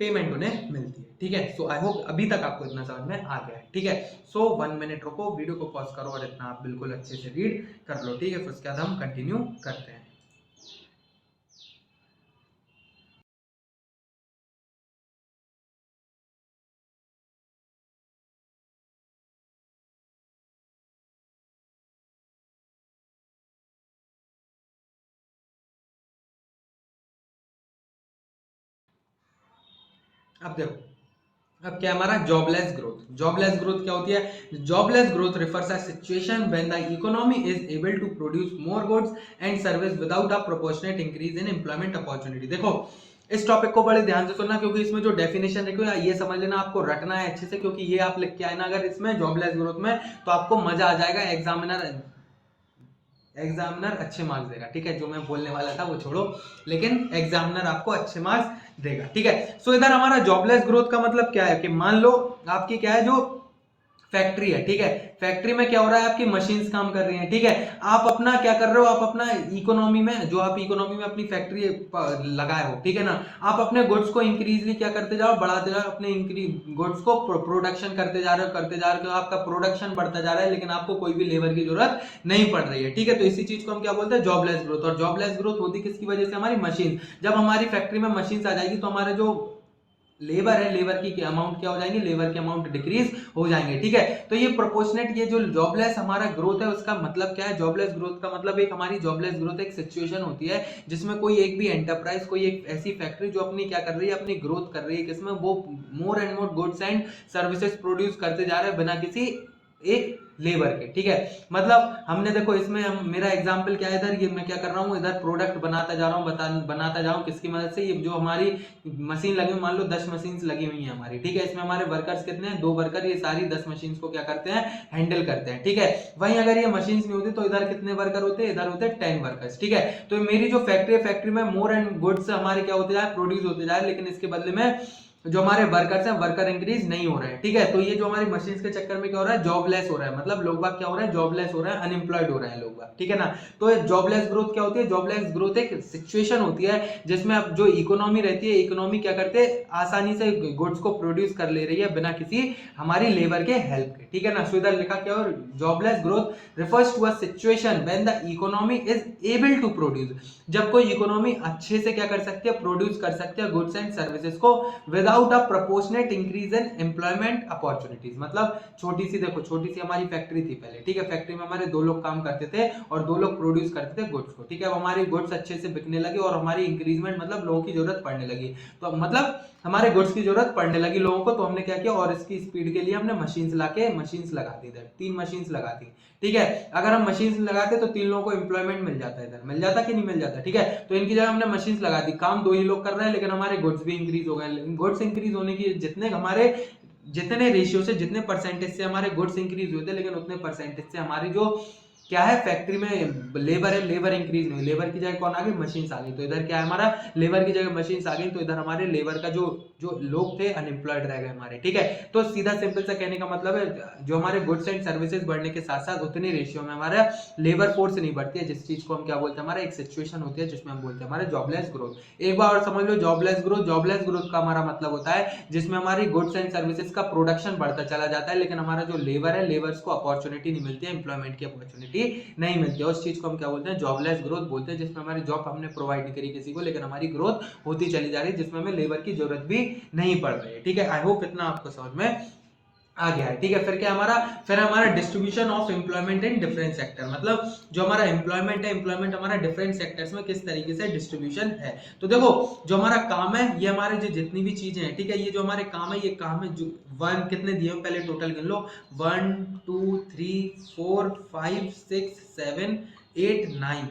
पेमेंट उन्हें मिलती है, ठीक है। सो आई होप अभी तक आपको इतना समझ में आ गया है, ठीक है। सो 1 मिनट रुको, वीडियो को पॉज करो और इतना आप बिल्कुल अच्छे से रीड कर लो, ठीक है। फिर उसके बाद हम कंटिन्यू करते हैं। अब देखो, अब क्या हमारा जॉबलेस ग्रोथ। जॉबलेस ग्रोथ क्या होती है? Jobless growth refers a situation when the economy is able to produce more goods and service without a proportionate increase in employment opportunity. देखो इस टॉपिक को बड़े ध्यान से सुनना, क्योंकि इसमें जो डेफिनेशन रखी है ये समझ लेना, आपको रटना है अच्छे से, क्योंकि ये आप लिख के आए ना अगर इसमें जॉबलेस ग्रोथ में, तो आपको मजा आ जाएगा। एग्जामिनर अच्छे मार्क्स देगा, ठीक है। जो मैं बोलने वाला था वो छोड़ो, लेकिन एग्जामिनर आपको अच्छे मार्क्स देगा, ठीक है। सो इधर हमारा जॉबलेस ग्रोथ का मतलब क्या है कि मान लो आपकी क्या है, जो फैक्ट्री है, ठीक है। फैक्ट्री में क्या हो रहा है, आपकी मशीन्स काम कर रही हैं, ठीक है। आप अपना क्या कर रहे हो, आप अपना इकोनॉमी में, जो आप इकोनॉमी में अपनी फैक्ट्री लगाए हो, ठीक है ना, आप अपने गुड्स को इंक्रीजली क्या करते जाओ, बढ़ाते जाओ, अपने गुड्स को प्रोडक्शन करते जा रहे हो, आपका प्रोडक्शन बढ़ता जा रहा है, लेकिन आपको कोई भी लेबर की जरूरत नहीं पड़ रही है, ठीक है। तो इसी चीज को हम क्या बोलते हैं, जॉबलेस ग्रोथ। और जॉबलेस ग्रोथ होती किसकी वजह से, हमारी मशीन। जब हमारी फैक्ट्री में मशीन आ जाएगी तो हमारे जो लेबर है, लेबर की अमाउंट क्या हो जाएंगे, लेबर के अमाउंट डिक्रीज हो जाएंगे, ठीक है। तो ये प्रोपोर्शनेट, ये जो जॉबलेस हमारा ग्रोथ है उसका मतलब क्या है, जॉबलेस ग्रोथ का मतलब एक हमारी जॉबलेस ग्रोथ एक सिचुएशन होती है जिसमें कोई एक भी एंटरप्राइज, कोई एक ऐसी फैक्ट्री जो अपनी क्या कर रही है, अपनी ग्रोथ कर रही है, किसमें वो more and more goods and services produce करते जा रहे हैं बिना किसी एक लेबर के, ठीक है। मतलब हमने देखो इसमें मेरा एग्जांपल क्या है, इधर ये मैं क्या कर रहा हूँ, इधर प्रोडक्ट बनाता जा रहा हूँ, बनाता जा रहा हूँ किसकी मदद से, ये जो हमारी मशीन लगी हुई, मान लो 10 मशीन लगी हुई है हमारी, ठीक है। इसमें हमारे वर्कर्स कितने हैं, 2 वर्कर, ये सारी 10 मशीन को क्या करते हैं, हैंडल करते हैं, ठीक है। वहीं अगर ये मशीन नहीं होती तो इधर कितने वर्कर होते हैं, इधर होते हैं 10 वर्कर्स, ठीक है। तो मेरी जो फैक्ट्री है, फैक्ट्री में मोर एंड गुड्स हमारे क्या होते जाए, प्रोड्यूस होते जाए, लेकिन इसके बदले में जो हमारे वर्कर्स हैं, वर्कर इंक्रीज नहीं हो रहे हैं, ठीक है। तो ये जो हमारी मशीन के चक्कर में क्या हो रहा है, जॉबलेस हो रहा है, मतलब लोग बाग क्या हो रहा है, जॉबलेस हो रहा है, अनएम्प्लॉयड हो रहे हैं लोग बाग, ठीक है ना। तो जॉबलेस ग्रोथ क्या होती है, जॉबलेस ग्रोथ एक सिचुएशन होती है जिसमें अब जो इकोनॉमी रहती है, इकोनॉमी क्या करते हैं, आसानी से गुड्स को प्रोड्यूस कर ले रही है बिना किसी हमारी लेबर के हेल्प के, ठीक है ना। सो इधर लिखा क्या, और jobless growth refers to a situation when the economy is able to produce, जब कोई इकोनॉमी अच्छे से क्या कर सकती है, प्रोड्यूस कर सकती है गुड्स एंड सर्विसेज को without a proportionate increase in employment opportunities. मतलब छोटी सी, देखो छोटी सी हमारी फैक्ट्री थी पहले, ठीक है। फैक्ट्री में हमारे 2 लोग काम करते थे और 2 लोग प्रोड्यूस करते थे गुड्स को, ठीक है। अब हमारी गुड्स अच्छे से बिकने लगी और हमारी इंक्रीजमेंट, मतलब लोगों की जरूरत पड़ने लगी, तो मतलब हमारे गुड्स की जरूरत पड़ने लगी लोगों को, तो हमने क्या किया, और इसकी स्पीड के लिए हमने मशीन्स लगा दी, इधर 3 मशीन्स लगा दी, ठीक है। अगर हम मशीन्स लगाते तो 3 लोगों को एम्प्लॉयमेंट मिल जाता है, इधर मिल जाता कि नहीं मिल जाता, ठीक है। तो इनकी जगह हमने मशीन्स लगा दी, काम 2 ही लोग कर रहे हैं, लेकिन हमारे गुड्स भी इंक्रीज हो गए। गुड्स इंक्रीज होने की जितने रेशियो से, जितने परसेंटेज से हमारे गुड्स इंक्रीज हुए थे, लेकिन उतने परसेंटेज से हमारी जो क्या है, फैक्ट्री में लेबर है, लेबर इंक्रीज नहीं, लेबर की जगह कौन आ गई, मशीन्स आ गई। तो इधर क्या है, हमारा लेबर की जगह मशीन्स आ गई, तो इधर हमारे लेबर का जो लोग थे अनएम्प्लॉयड रह गए हमारे, ठीक है। तो सीधा सिंपल सा कहने का मतलब है, जो हमारे गुड्स एंड सर्विसेज बढ़ने के साथ साथ उतनी रेशियो में हमारा लेबर फोर्स नहीं बढ़ती है, जिस चीज को हम क्या बोलते हैं, हमारा एक सिचुएशन होती है जिसमें हम बोलते हैं हमारे जॉबलेस ग्रोथ। एक बार और समझ लो, जॉबलेस ग्रोथ का हमारा मतलब होता है जिसमें हमारी गुड्स एंड सर्विसेज का प्रोडक्शन बढ़ता चला जाता है, लेकिन हमारा जो लेबर है, लेबर्स को अपॉर्चुनिटी नहीं मिलती है, एम्प्लॉयमेंट की अपॉर्चुनिटी नहीं मिलती है, उस चीज को हम क्या बोलते हैं, जॉबलेस ग्रोथ बोलते हैं, जिसमें हमारी जॉब हमने प्रोवाइड नहीं करी किसी को, लेकिन हमारी ग्रोथ होती चली जा रही है, जिसमें हमें लेबर की जरूरत भी नहीं पड़ रही है, ठीक है। आई होप इतना आपको समझ में आ गया है, ठीक है। फिर हमारा distribution of employment in different sector, मतलब जो हमारा एम्प्लॉयमेंट है, एम्प्लॉयमेंट हमारा डिफरेंट सेक्टर्स में किस तरीके से डिस्ट्रीब्यूशन है। तो देखो जो हमारा काम है, ये हमारे जो जितनी भी चीजें हैं, ठीक है, ये जो हमारे काम है, ये काम है जो 1 कितने दिए हैं, पहले टोटल गिन लो, 1 2 3 4 5 6 7 8 9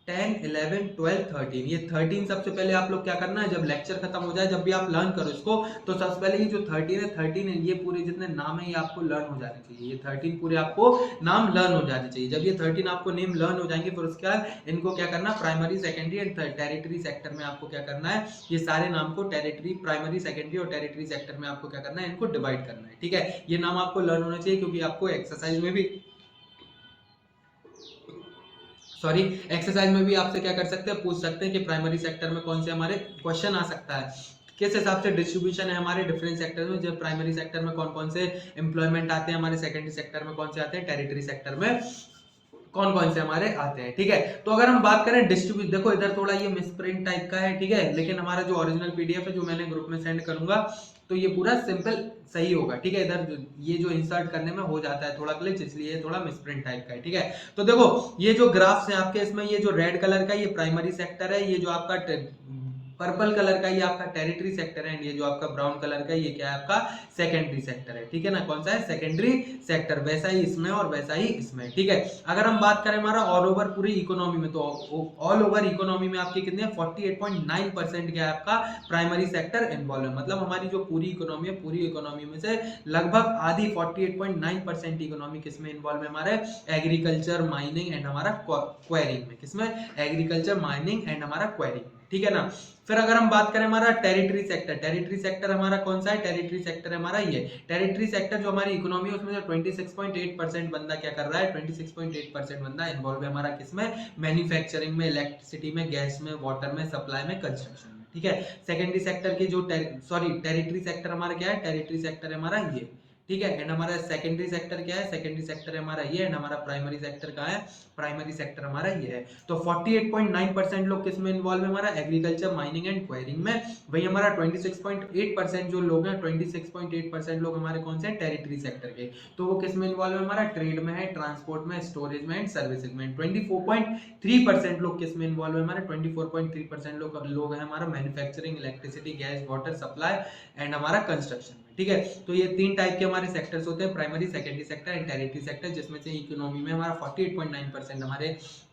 10 11 12 13, ये 13 सबसे पहले आप लोग क्या करना है, जब लेक्चर खत्म हो जाए, जब भी आप लर्न करो इसको, तो सबसे पहले ये जो 13 है, ये पूरे जितने नाम है ये आपको लर्न हो जाने चाहिए, ये 13 पूरे आपको नाम लर्न हो जाने चाहिए। जब ये 13 आपको नेम लर्न हो जाएंगे, फिर उसके बाद इनको क्या करना, primary secondary and territory sector में आपको क्या करना है, ये सारे नाम को टेरिटरी, प्राइमरी सेकेंडरी और टेरिटरी सेक्टर में आपको क्या करना है, इनको डिवाइड करना है, ठीक है। ये नाम आपको लर्न होना चाहिए, क्योंकि आपको एक्सरसाइज में भी आपसे क्या कर सकते हैं, पूछ सकते हैं कि प्राइमरी सेक्टर में कौन से हमारे क्वेश्चन आ सकता है, किस हिसाब से डिस्ट्रीब्यूशन है हमारे डिफरेंट सेक्टर में, जब प्राइमरी सेक्टर में कौन कौन से एम्प्लॉयमेंट आते हैं, हमारे सेकेंडरी सेक्टर में कौन से आते हैं, टेरिटरी सेक्टर में कौन कौन से हमारे आते हैं, ठीक है। तो अगर हम बात करें डिस्ट्रीब्यूट, देखो इधर थोड़ा ये मिसप्रिंट टाइप का है, ठीक है, लेकिन हमारा जो ओरिजिनल पीडीएफ है, जो मैंने ग्रुप में सेंड करूंगा, तो ये पूरा सिंपल सही होगा, ठीक है। इधर ये जो इंसर्ट करने में हो जाता है थोड़ा ग्लिच, इसलिए ये थोड़ा मिसप्रिंट टाइप का है, ठीक है। तो देखो ये जो ग्राफ्स हैं आपके, इसमें ये जो रेड कलर का ये प्राइमरी सेक्टर है, ये जो आपका पर्पल कलर का ये आपका टेरिटरी सेक्टर है, एंड ये जो आपका ब्राउन कलर का ये क्या है आपका सेकेंडरी सेक्टर है, ठीक है ना। कौन सा है? Secondary sector. वैसा ही इसमें और वैसा ही इसमें, ठीक है। अगर हम बात करें हमारा ऑल ओवर पूरी इकोनॉमी में, तो ऑल ओवर इकोनॉमी में आपके कितने 48.9% क्या है आपका प्राइमरी सेक्टर इन्वॉल्व है। मतलब हमारी जो पूरी इकोनॉमी है, पूरी इकोनॉमी में से लगभग आधी 48.9% इकोनॉमी किसमें इन्वॉल्व है? हमारे एग्रीकल्चर, माइनिंग एंड हमारा क्वेरिंग में। किसमें? एग्रीकल्चर, माइनिंग एंड हमारा क्वेरिंग, ठीक है ना। फिर अगर हम बात करें हमारा टेरिटरी सेक्टर, टेरिटरी सेक्टर हमारा कौन सा है? टेरिटरी सेक्टर हमारा ये टेरिटरी सेक्टर जो हमारी इकोनॉमी है उसमें से 26.8% बंदा क्या कर रहा है? 26.8% बंदा इन्वॉल्व है हमारा किसमें? मैन्युफैक्चरिंग में, इलेक्ट्रिसिटी में, गैस में, वाटर में, सप्लाई में, कंस्ट्रक्शन में, ठीक है। सेकेंडरी सेक्टर की जो टेरिटरी सेक्टर हमारा क्या है? टेरिटरी सेक्टर हमारा ये, ठीक है। एंड हमारा सेकेंडरी सेक्टर क्या है? सेकेंडरी सेक्टर हमारा ये, एंड हमारा प्राइमरी सेक्टर कहाँ है? प्राइमरी सेक्टर हमारा ये है। तो 48.9% लोग किसमें इन्वॉल्व है? हमारा एग्रीकल्चर, माइनिंग एंड क्वेरिंग में। वही हमारा 26.8% जो लोग हैं, 26.8% लोग हमारे कौन से हैं? टेरिटरी सेक्टर के। तो वो किसमें इन्वॉल्व है? हमारा ट्रेड में है, ट्रांसपोर्ट में, स्टोरेज में एंड सर्विसेज में। 24.3% लोग किसमें इन्वॉल्व है? हमारे 24.3% लोग हैं हमारा manufacturing, electricity, gas, water supply and हमारा कंस्ट्रक्शन में, ठीक है। तो ये तीन टाइप के हमारे सेक्टर्स होते हैं, primary, secondary sector and territory sector, जिसमें से इकोनॉमी में हमारा 48.9% हमारे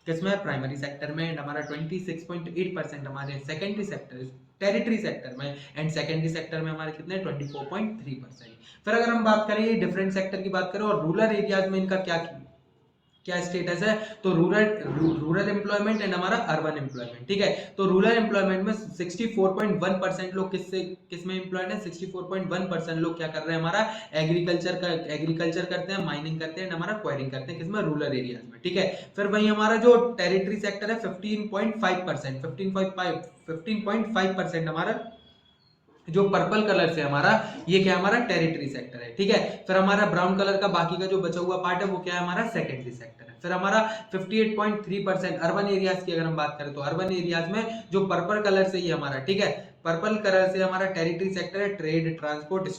किसमें? प्राइमरी सेक्टर में, एंड हमारा 26.8% हमारे सेकेंडरी सेक्टर, टेरिटरी सेक्टर में, एंड सेकेंडरी सेक्टर में हमारे कितने? 24.3%। फिर अगर हम बात करें डिफरेंट सेक्टर की बात करें और रूरल एरियाज में इनका क्या स्टेटस है, तो रूरल एम्प्लॉयमेंट एंड हमारा अर्बन एम्प्लॉयमेंट, ठीक है। तो रूरल एम्प्लॉयमेंट में 64.1% लोग किसमें एम्प्लॉयड है? 64.1% लोग क्या कर रहे हैं? हमारा एग्रीकल्चर करते हैं, माइनिंग करते हैं, हमारा क्वायरिंग करते हैं, किसमें? रूरल एरियाज में, ठीक है। फिर वही हमारा जो टेरिटरी सेक्टर है 15.5% हमारा जो पर्पल कलर से हमारा ये क्या हमारा टेरिटरी सेक्टर है, ठीक है। फिर हमारा ब्राउन कलर का बाकी का जो बचा हुआ पार्ट है वो क्या है? हमारा सेकेंडरी सेक्टर है। फिर हमारा 58.3% अर्बन एरियाज की अगर हम बात करें तो अर्बन एरियाज में जो पर्पल कलर से ये हमारा, ठीक है, पर्पल कलर से हमारा टेरिटरी सेक्टर है, trade, transport,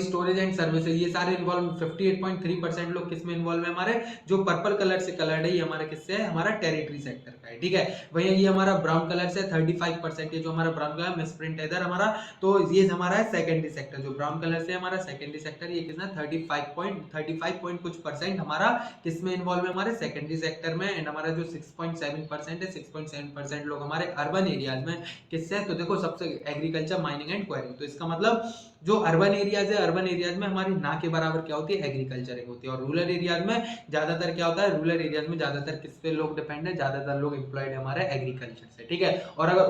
storage and services, ये सारे इन्वॉल्व। 58.3% लोग किसमें इन्वॉल्व है? हमारे जो पर्पल कलर से कलर्ड है ये हमारा किससे है? हमारा टेरिटरी सेक्टर का है, ठीक है। वही ये हमारा ब्राउन कलर से 35%, ये जो हमारा ब्राउन कलर मिसप्रिंट है इधर हमारा, तो ये हमारा है सेकेंडरी सेक्टर। जो ब्राउन कलर से हमारा सेकेंडरी सेक्टर, ये कितना 35 कुछ परसेंट हमारा किसमें इन्वॉल्व है? हमारे सेकेंडरी सेक्टर में। एंड हमारा जो 6.7% है, 6.7% लोग हमारे अर्बन एरियाज में किससे? तो देखो सबसे एग्रीकल्चर, माइनिंग एंड क्वायरिंग। तो इसका मतलब जो अर्बन एरियाज है, अर्बन एरियाज में हमारी ना के बराबर क्या होती है? एग्रीकल्चर होती है। और रूरल एरियाज में ज्यादातर क्या होता है? रूरल एरियाज में ज्यादातर किस पे लोग डिपेंड है? ज्यादातर लोग एम्प्लॉयड है हमारे एग्रीकल्चर से, ठीक है। और अगर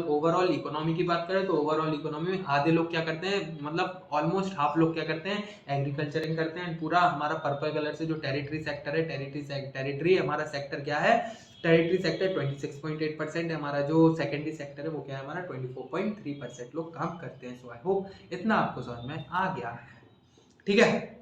ओवरऑल इकोनॉमी की बात करें तो ओवरऑल इकोनॉमी में आधे लोग क्या करते हैं, मतलब ऑलमोस्ट हाफ लोग क्या करते हैं? एग्रीकल्चरिंग करते हैं। पूरा हमारा पर्पल कलर से जो टेरिटरी सेक्टर है, टेरिटरी हमारा सेक्टर क्या है? टेरिटरी सेक्टर 26.8% है। हमारा जो सेकेंडरी सेक्टर है वो क्या है? हमारा 24.3% लोग काम करते हैं। सो आई होप इतना आपको समझ में आ गया, ठीक है।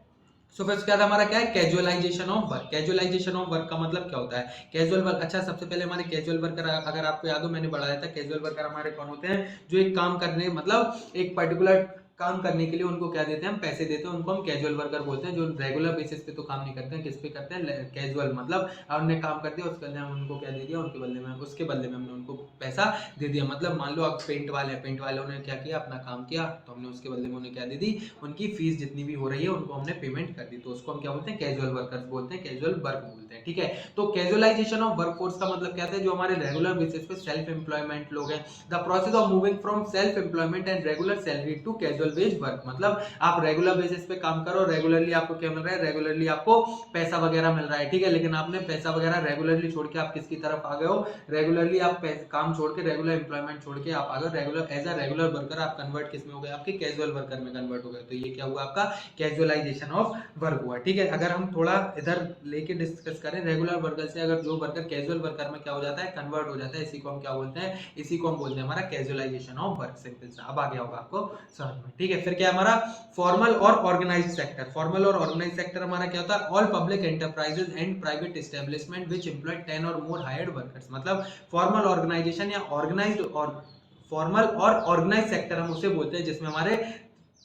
सो फिर उसके बाद हमारा क्या है? Casualisation of work. Casualisation of work का मतलब क्या होता है? कैजुअल वर्क, अच्छा सबसे पहले हमारे कैजुअल वर्कर, अगर आपको याद हो मैंने बढ़ाया था, कैजुअल वर्कर हमारे कौन होते हैं? जो एक काम करने, मतलब एक पर्टिकुलर काम करने के लिए उनको क्या देते हैं? हम पैसे देते हैं, उनको हम कैजुअल वर्कर बोलते हैं। जो रेगुलर बेसिस पे तो काम नहीं करते हैं, किस पे करते हैं? कैजुअल, मतलब हमने काम कर दिया, उसके बदले हम उनको क्या दे दिया? उसके बदले में हमने उनको पैसा दे दिया। मतलब मान लो आप पेंट वालों ने क्या किया? अपना काम किया, तो हमने उसके बदले में उन्हें क्या दे दी? उनकी फीस जितनी भी हो रही है उनको हमने पेमेंट कर दी। तो उसको हम क्या बोलते हैं? कैजुअल वर्कर्स बोलते हैं, कैजुअल वर्क बोलते हैं, ठीक है। तो कैजुअलाइजेशन ऑफ वर्कफोर्स का मतलब क्या है? जो हमारे रेगुलर बेसिस पे सेल्फ एम्प्लॉयमेंट लोग हैं, the process of moving from self employment and regular salary to casual wage work. मतलब आप रेगुलर बेसिस पे काम करो, रेगुलरली आपको क्या मिल रहा है? रेगुलरली आपको पैसा वगैरह मिल रहा है, ठीक है। लेकिन आपने पैसा वगैरह रेगुलरली छोड़ के आप किसकी तरफ आ गए हो? रेगुलरली आप काम छोड़ के, रेगुलर एम्प्लॉयमेंट छोड़ के आप आ गए regular, as a regular worker आप कन्वर्ट किस में हो गए? आपके कैजुअल वर्कर में कन्वर्ट हो गए। तो ये क्या हुआ? आपका कैजुअलाइजेशन ऑफ वर्क हुआ, ठीक है। अगर हम थोड़ा इधर लेके डिस्कस करें, रेगुलर वर्कर से अगर जो वर्कर कैजुअल वर्कर में क्या हो जाता है? कन्वर्ट हो जाता है, इसी को हम क्या बोलते हैं? इसी को हम बोलते हैं हमारा कैजुअलाइजेशन ऑफ वर्क। सिंपल सा, अब आ गया होगा आपको समझ में, ठीक है। फिर क्या हमारा फॉर्मल और ऑर्गेनाइज्ड सेक्टर। फॉर्मल और ऑर्गेनाइज्ड सेक्टर हमारा क्या होता है? All public enterprises and private establishment which employ 10 or more hired workers. मतलब फॉर्मल ऑर्गेनाइजेशन या ऑर्गेनाइज्ड और फॉर्मल और ऑर्गेनाइज्ड सेक्टर हम उसे बोलते हैं जिसमें हमारे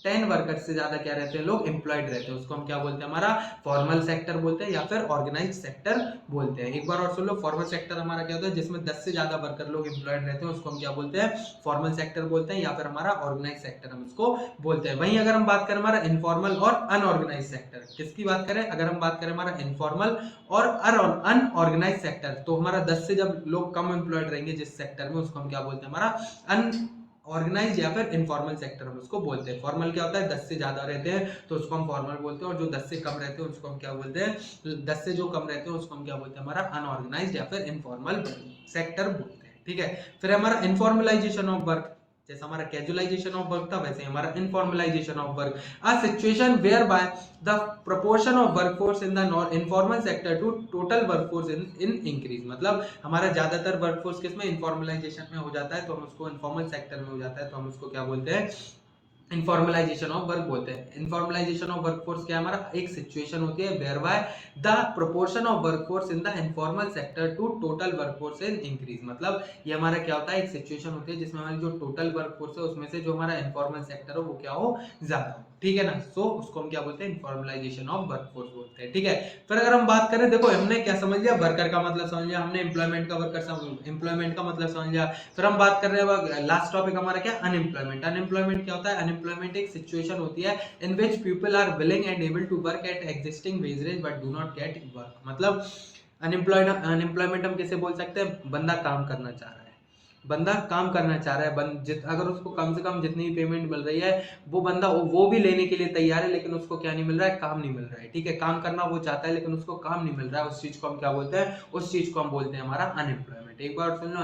10 वर्कर्स से ज्यादा क्या रहते हैं, लोग एम्प्लॉयड रहते हैं, उसको हम क्या बोलते हैं, हमारा फॉर्मल सेक्टर बोलते हैं या फिर ऑर्गेनाइज सेक्टर बोलते हैं। एक बार और सुन लो, फॉर्मल सेक्टर हमारा क्या होता है, जिसमें 10 से ज्यादा वर्कर लोग एम्प्लॉयड रहते हैं, उसको हम क्या बोलते हैं, फॉर्मल सेक्टर बोलते हैं, या फिर हमारा ऑर्गेनाइज सेक्टर हम उसको बोलते हैं। वहीं अगर हम बात करें हमारा इनफॉर्मल और अनऑर्गेनाइज सेक्टर, किसकी बात करें, अगर हम बात करें हमारा इनफॉर्मल और अनऑर्गेनाइज सेक्टर, तो हमारा 10 से जब लोग कम एम्प्लॉयड रहेंगे जिस सेक्टर में, उसको हम क्या बोलते हैं, हमारा अन ऑर्गेनाइज या फिर इनफॉर्मल सेक्टर हम उसको बोलते हैं। फॉर्मल क्या होता है, 10 से ज्यादा रहते हैं तो उसको हम फॉर्मल बोलते हैं, और जो 10 से कम रहते हैं उसको हम क्या बोलते हैं, 10 से जो कम रहते हैं उसको हम क्या बोलते हैं, हमारा अनऑर्गेनाइज या फिर इनफॉर्मल सेक्टर बोलते हैं। ठीक है, फिर हमारा इनफॉर्मलाइजेशन ऑफ वर्क, जैसे हमारा कैजुअलाइजेशन ऑफ वर्क था वैसे हमारा informalisation of work, a situation whereby the proportion of workforce in the informal sector to total workforce in increase, मतलब हमारा ज्यादातर वर्कफोर्स किसमें, इनफॉर्मलाइजेशन में हो जाता है, तो हम उसको इनफॉर्मल सेक्टर में हो जाता है, तो हम उसको क्या बोलते हैं, इनफॉर्मलाइजेशन ऑफ वर्क बोलते हैं। इनफॉर्मलाइजेशन ऑफ वर्कफोर्स क्या है, हमारा एक सिचुएशन होती है whereby the proportion of workforce in the informal sector to total workforce in increase, मतलब ये हमारा क्या होता है, एक सिचुएशन होती है जिसमें हमारी जो टोटल वर्कफोर्स है उसमें से जो हमारा इनफॉर्मल सेक्टर हो वो क्या हो, ज्यादा हो। ठीक है ना, सो उसको हम क्या बोलते हैं, इनफॉर्मलाइजेशन ऑफ वर्कफोर्स बोलते हैं। ठीक है, फिर अगर हम बात करें, देखो हमने क्या समझ लिया, वर्कर का मतलब समझ लिया हमने, एम्प्लॉयमेंट का वर्कर एम्प्लॉयमेंट का मतलब समझ लिया। फिर हम बात कर रहे हैं लास्ट टॉपिक हमारा क्या, अनएम्प्लॉयमेंट। अनएम्प्लॉयमेंट क्या होता है, अनएम्प्लॉयमेंट एक सिचुएशन होती है in which people are willing and able to work at existing wages but do not get work, मतलब अनएम्प्लॉयमेंट हम कैसे बोल सकते हैं, बंदा काम करना चाह रहा है, बंदा काम करना चाह रहा है, अगर उसको कम से कम जितनी पेमेंट मिल रही है वो बंदा वो भी लेने के लिए तैयार है, लेकिन उसको क्या नहीं मिल रहा है, काम नहीं मिल रहा है। ठीक है, काम करना वो चाहता है लेकिन उसको काम नहीं मिल रहा है, उस चीज को हम क्या बोलते हैं, उस चीज को हम बोलते हैं हमारा अनएम्प्लॉयमेंट। एक बार सुन लो,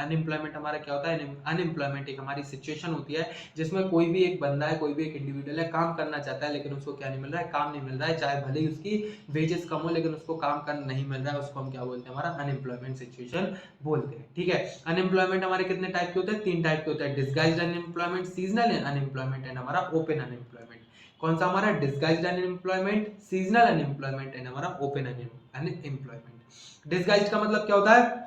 अनएम्प्लॉयमेंट हमारा क्या होता है, अनएम्प्लॉयमेंट एक हमारी सिचुएशन होती है जिसमें कोई भी एक बंदा है, कोई भी एक इंडिविजुअल है, काम करना चाहता है लेकिन उसको क्या नहीं मिल रहा है, काम नहीं मिल रहा है, चाहे भले ही उसकी वेजेस कम हो लेकिन उसको काम करना नहीं मिल रहा है, उसको हम क्या बोलते हैं, हमारा अनएम्प्लॉयमेंट सिचुएशन बोलते हैं। ठीक है, अनएम्प्लॉयमेंट हमारे कितने टाइप के होते हैं, 3 टाइप के होते हैं, disguised unemployment, seasonal unemployment and हमारा ओपन अनएम्प्लॉयमेंट। कौन सा हमारा, disguised unemployment, seasonal unemployment and हमारा ओपन अनएम्प्लॉयमेंट। डिस्गाइज्ड का मतलब क्या होता है,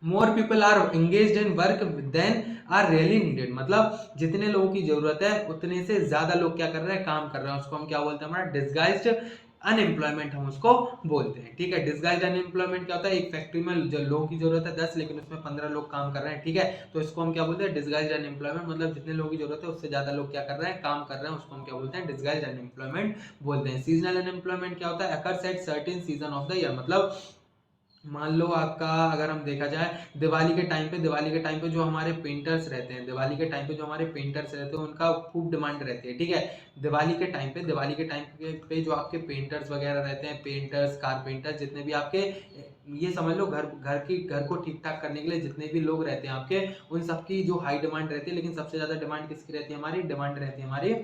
more people are engaged in work than are really needed, मतलब जितने लोगों की जरूरत है उतने से ज्यादा लोग क्या कर रहे हैं, काम कर रहे हैं, उसको हम क्या बोलते हैं, हमारा डिस्गाइज्ड अनएम्प्लॉयमेंट हम उसको बोलते हैं। ठीक है, डिस्गाइज्ड अनएम्प्लॉयमेंट क्या होता है, एक फैक्ट्री में जो लोगों की जरूरत है 10 लेकिन उसमें 15 लोग काम कर रहे हैं। ठीक है, तो इसको हम क्या बोलते हैं, डिस्गाइज्ड अनएम्प्लॉयमेंट, मतलब जितने लोगों की जरूरत है उससे ज्यादा लोग क्या कर रहे हैं, काम कर रहे हैं, उसको हम क्या बोलते हैं, डिस्गाइज्ड अनएम्प्लॉयमेंट बोलते हैं। सीजनल अनएम्प्लॉयमेंट क्या होता है, occurs at certain season of the year, मतलब मान लो आपका, अगर हम देखा जाए दिवाली के टाइम पे जो हमारे पेंटर्स रहते हैं, दिवाली के टाइम पे जो हमारे पेंटर्स रहते हैं उनका खूब डिमांड रहती है। ठीक है, दिवाली के टाइम पे जो आपके पेंटर्स वगैरह रहते हैं, पेंटर्स, कारपेंटर्स, जितने भी आपके, ये समझ लो घर को ठीक ठाक करने के लिए जितने भी लोग रहते हैं आपके, उन सबकी जो हाई डिमांड रहती है, लेकिन सबसे ज्यादा डिमांड किसकी रहती है, हमारी डिमांड रहती है हमारी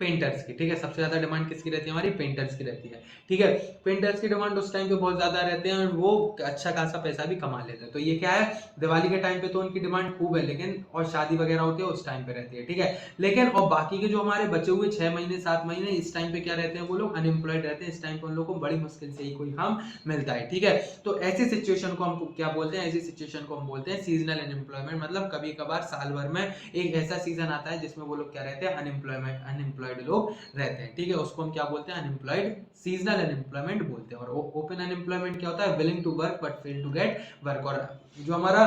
पेंटर्स की। ठीक है, सबसे ज्यादा डिमांड किसकी रहती है, हमारी पेंटर्स की रहती है। ठीक है, पेंटर्स की डिमांड उस टाइम पे बहुत ज्यादा रहते हैं और वो अच्छा खासा पैसा भी कमा लेते हैं। तो ये क्या है, दिवाली के टाइम पे तो उनकी डिमांड खूब है, लेकिन और शादी वगैरह होती है उस टाइम पे रहती है। ठीक है, लेकिन और बाकी के जो हमारे बचे हुए 6 महीने 7 महीने, इस टाइम पे क्या रहते हैं, वो लोग अनएम्प्लॉयड रहते हैं, इस टाइम पे उन लोगों को बड़ी मुश्किल से ही कोई काम मिलता है। ठीक है, तो ऐसी सिचुएशन को हम क्या बोलते हैं, ऐसी सिचुएशन को हम बोलते हैं सीजनल अनएम्प्लॉयमेंट, मतलब कभी कभार साल भर में एक ऐसा सीजन आता है जिसमें वो लोग क्या रहते हैं, अनएम्प्लॉयड लोग रहते हैं। ठीक है, उसको हम क्या बोलते हैं, अनएम्प्लॉयड, सीजनल अनएम्प्लॉयमेंट बोलते हैं। और ओपन अनएम्प्लॉयमेंट क्या होता है, willing to work but fail to get work. और जो हमारा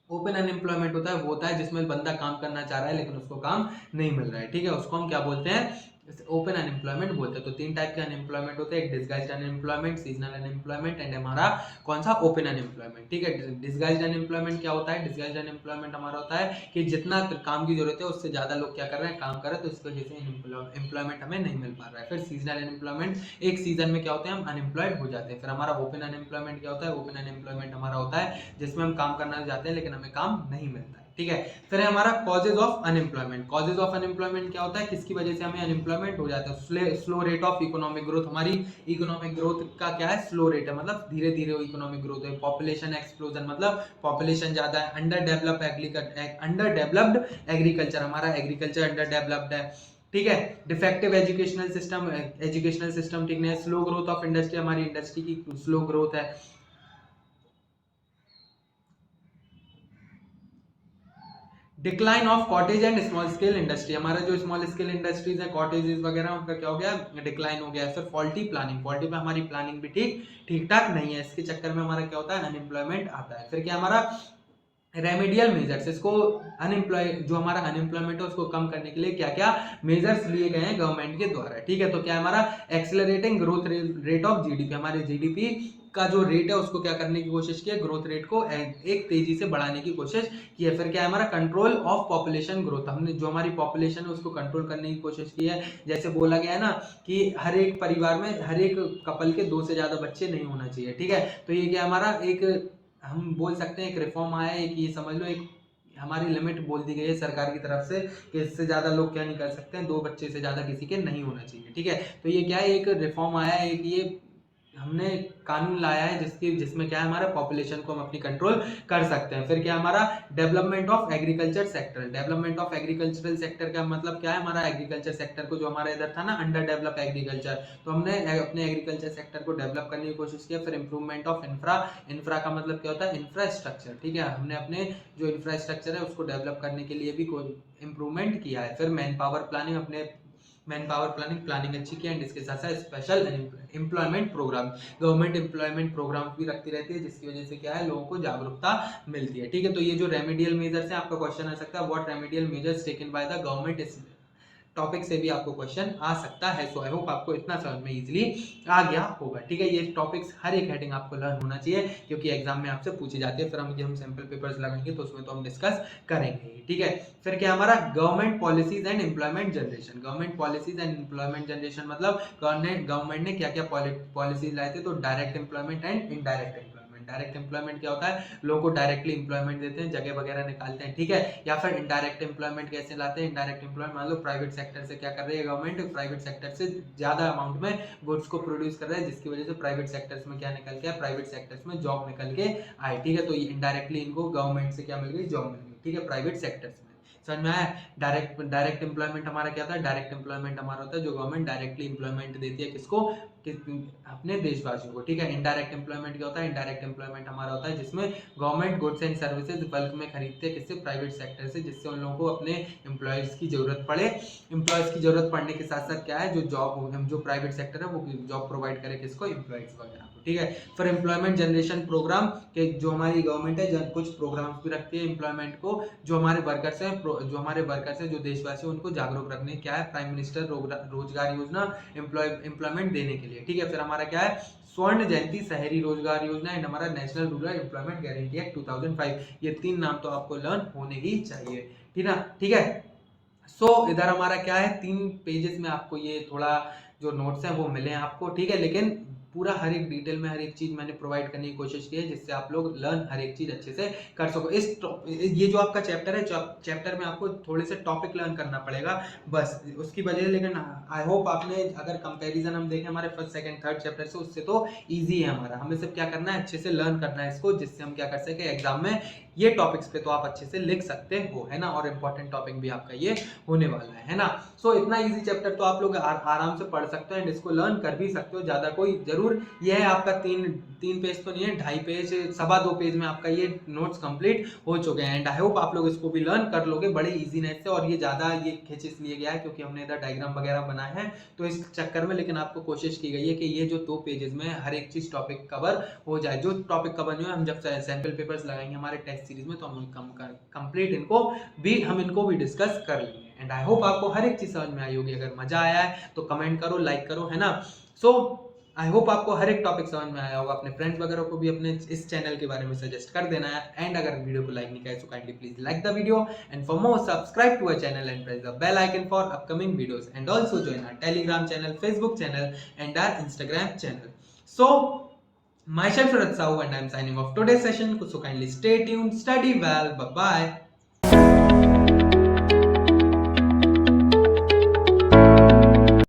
ओपन अनएम्प्लॉयमेंट होता है वो होता है जिसमें बंदा काम करना चाह रहा है लेकिन उसको काम नहीं मिल रहा है। ठीक है, उसको हम क्या बोलते हैं, ओपन अनएम्प्लॉयमेंट बोलते हैं। तो 3 टाइप के अनएम्प्लॉयमेंट होते हैं, एक disguised unemployment, seasonal unemployment and हमारा कौन सा, ओपन अनएम्प्लॉयमेंट। ठीक है, डिस्गाइज्ड अनएम्प्लॉयमेंट क्या होता है, डिस्गाइज्ड अनएम्प्लॉयमेंट हमारा होता है कि जितना काम की जरूरत है उससे ज्यादा लोग क्या कर रहे हैं, काम कर रहे हैं, तो इसकी वजह से एम्प्लॉयमेंट हमें नहीं मिल पा रहा है। फिर सीजनल अनएम्प्लॉयमेंट, एक सीजन में क्या होते हैं, हम अनएम्प्लॉयड हो जाते हैं। फिर हमारा ओपन अनएम्प्लॉयमेंट क्या होता है, ओपन अनएम्प्लॉयमेंट हमारा होता है जिसमें हम काम करना चाहते हैं लेकिन हमें काम नहीं मिलता है। ठीक है, फिर है हमारा causes of unemployment. Causes of unemployment क्या होता है, किसकी वजह से हमें अनएम्प्लॉयमेंट हो जाता है, slow rate of economic growth, हमारी इकोनॉमिक ग्रोथ का क्या है, स्लो रेट है, मतलब धीरे धीरे इकोनॉमिक ग्रोथ है। पॉपुलेशन एक्सप्लोजन, मतलब पॉपुलेशन ज्यादा है। अंडर डेवलप्ड एग्रीकल्चर, हमारा एग्रीकल्चर अंडर डेवलप्ड है। ठीक है, डिफेक्टिव एजुकेशनल सिस्टम ठीक नहीं है। स्लो ग्रोथ ऑफ इंडस्ट्री, हमारी इंडस्ट्री की स्लो ग्रोथ है। Decline of cottage and small scale industry, हमारा जो स्मॉल स्केल इंडस्ट्रीज है कॉटेजेस वगैरह उनका क्या हो गया, डिक्लाइन हो गया। फिर फॉल्टी प्लानिंग, फॉल्टी पे हमारी प्लानिंग भी ठीक ठाक नहीं है, इसके चक्कर में हमारा क्या होता है, अनएम्प्लॉयमेंट आता है। फिर क्या हमारा रेमेडियल मेजर्स, इसको जो हमारा अनएम्प्लॉयमेंट है उसको कम करने के लिए क्या क्या मेजर्स लिए गए हैं गवर्नमेंट के द्वारा, ठीक है। तो क्या हमारा accelerating growth rate of GDP, हमारे जीडीपी का जो रेट है उसको क्या करने की कोशिश की है, ग्रोथ रेट को एक तेजी से बढ़ाने की कोशिश की है। फिर क्या है हमारा कंट्रोल ऑफ पॉपुलेशन ग्रोथ, हमने जो हमारी पॉपुलेशन है उसको कंट्रोल करने की कोशिश की है। जैसे बोला गया है ना कि हर एक परिवार में हर एक कपल के 2 से ज्यादा बच्चे नहीं होना चाहिए, ठीक है। तो ये क्या हमारा एक हम बोल सकते हैं एक रिफॉर्म आया है, एक ये समझ लो एक हमारी लिमिट बोल दी गई है सरकार की तरफ से कि इससे ज्यादा लोग क्या नहीं कर सकते हैं, 2 बच्चे से ज्यादा किसी के नहीं होना चाहिए, ठीक है। तो ये क्या है, एक रिफॉर्म आया है, एक ये हमने कानून लाया है जिसमें क्या है हमारा पॉपुलेशन को हम अपनी कंट्रोल कर सकते हैं। फिर क्या हमारा development of agriculture sector, development of agricultural sector का मतलब क्या है, हमारा एग्रीकल्चर सेक्टर को जो हमारा इधर था ना अंडर डेवलप एग्रीकल्चर, तो हमने अपने एग्रीकल्चर सेक्टर को डेवलप करने की कोशिश की। फिर इंप्रूवमेंट ऑफ इंफ्रा का मतलब क्या होता है, इंफ्रास्ट्रक्चर, ठीक है। हमने अपने जो इंफ्रास्ट्रक्चर है उसको डेवलप करने के लिए भी कोई इंप्रूवमेंट किया है। फिर मैन पावर प्लानिंग, अपने मैन पावर प्लानिंग अच्छी की एंड इसके साथ साथ special employment programme, government employment programme भी रखती रहती है जिसकी वजह से क्या है लोगों को जागरूकता मिलती है, ठीक है। तो ये जो रेमेडियल मेजर्स है, आपका क्वेश्चन आ सकता है what remedial measures taken by the government, इस टॉपिक से भी आपको क्वेश्चन आ सकता है। सो आई होप आपको इतना समझ में इजीली आ गया होगा, ठीक है। ये टॉपिक्स हर एक हेडिंग आपको लर्न होना चाहिए क्योंकि एग्जाम में आपसे पूछी जाती है। फिर हम सैंपल पेपर्स लगाएंगे तो उसमें तो हम डिस्कस करेंगे, ठीक है। फिर क्या हमारा government policies and employment generation, government policies and employment generation मतलब गवर्नमेंट ने क्या क्या पॉलिसीज लाए थे, तो direct employment and indirect employment. Direct employment क्या होता है, लोगों को डायरेक्टली एम्प्लॉयमेंट देते हैं, जगह वगैरह निकालते हैं, ठीक है। या फिर इनडायरेक्ट एम्प्लॉयमेंट कैसे लाते हैं, इनडायरेक्ट एम्प्लॉयमेंट मान लो प्राइवेट सेक्टर से क्या कर रही है गवर्नमेंट, प्राइवेट सेक्टर से ज्यादा अमाउंट में गुड्स को प्रोड्यूस कर रहा है जिसकी वजह से प्राइवेट सेक्टर्स में क्या निकल के आए, प्राइवेट सेक्टर्स में जॉब निकल के आए, ठीक है। तो ये इनडायरेक्टली इनको गवर्नमेंट से क्या मिल गई, जॉब मिल गई, ठीक है, प्राइवेट सेक्टर्स में। समझ में आया। डायरेक्ट एम्प्लॉयमेंट हमारा क्या था, डायरेक्ट एम्प्लॉयमेंट हमारा होता है जो गवर्नमेंट डायरेक्टली एम्प्लॉयमेंट देती है किसको, अपने देशवासियों को, ठीक है। इनडायरेक्ट एम्प्लॉयमेंट क्या होता है, इनडायरेक्ट एम्प्लॉयमेंट हमारा होता है जिसमें government goods and services bulk में खरीदते हैं, किससे, प्राइवेट सेक्टर से, जिससे उन लोगों को अपने एम्प्लॉयज की जरूरत पड़े। एम्प्लॉयज की जरूरत पड़ने के साथ साथ क्या है, जो प्राइवेट सेक्टर है वो जॉब प्रोवाइड करे किसको, एम्प्लॉयज वगैरह को, ठीक है। फिर एम्प्लॉयमेंट जनरेशन प्रोग्राम के जो हमारी गवर्नमेंट है कुछ प्रोग्राम्स भी रखती है एम्प्लॉयमेंट को, जो हमारे वर्कर्स हैं जो देशवासी उनको जागरूक रखने, क्या है, प्राइम मिनिस्टर रोजगार योजना एम्प्लॉयमेंट देने के लिए, ठीक है। फिर हमारा क्या है, स्वर्ण जयंती शहरी रोजगार योजना एंड हमारा national rural employment guarantee act 2005, ये 3 नाम तो आपको लर्न होने ही चाहिए, ठीक है। सो इधर हमारा क्या है, 3 पेजेस में आपको ये थोड़ा जो नोट्स हैं वो मिले हैं आपको, ठीक है। लेकिन पूरा हर एक डिटेल में हर एक चीज मैंने प्रोवाइड करने की कोशिश की है जिससे आप लोग लर्न हर एक चीज अच्छे से कर सको। ये जो आपका चैप्टर है, चैप्टर में आपको थोड़े से टॉपिक लर्न करना पड़ेगा बस उसकी वजह, लेकिन आई होप आपने अगर कंपैरिजन हम देखें हमारे फर्स्ट सेकंड थर्ड चैप्टर से, उससे तो ईजी है हमारा। हमें सिर्फ क्या करना है, अच्छे से लर्न करना है इसको, जिससे हम क्या कर सके एग्जाम में ये टॉपिक्स पे तो आप अच्छे से लिख सकते हो, है ना। और इंपॉर्टेंट टॉपिक भी आपका ये होने वाला है ना। सो इतना इजी चैप्टर तो आप लोग आराम से पढ़ सकते हो एंड इसको लर्न कर भी सकते हो। ज्यादा कोई जरूर ये है आपका 3 पेज तो नहीं है, 2.5 पेज 2.25 पेज में आपका ये नोट्स कंप्लीट हो चुके हैं एंड आई होप आप लोग इसको भी लर्न कर लोगे बड़े इजीनेस से। और ये ज्यादा ये खींच इसलिए गया है क्योंकि हमने इधर डायग्राम वगैरह बनाए हैं तो इस चक्कर में, लेकिन आपको कोशिश की गई है कि ये जो 2 पेजेस में हर एक चीज टॉपिक कवर हो जाए। जो टॉपिक कवर नहीं है, हम जब सैंपल पेपर्स लगाएंगे हमारे टेस्ट सीरीज में तो हम कंप्लीट इनको भी डिस्कस कर लेंगे एंड आई होप आपको हर एक चीज समझ में आई होगी। अगर मजा आया है तो कमेंट करो, लाइक करो, है ना। सो आई होप आपको हर एक टॉपिक समझ में आया होगा। अपने फ्रेंड्स वगैरह को भी अपने इस चैनल के बारे में सजेस्ट कर देना है एंड अगर वीडियो को लाइक नहीं किया तो kindly please like the video and for more subscribe to our channel and press the bell icon for upcoming videos and also join our Telegram channel, Facebook channel and our Instagram channel. So myself Surat Sahu and I am signing off today's session. So kindly stay tuned, study well, bye bye.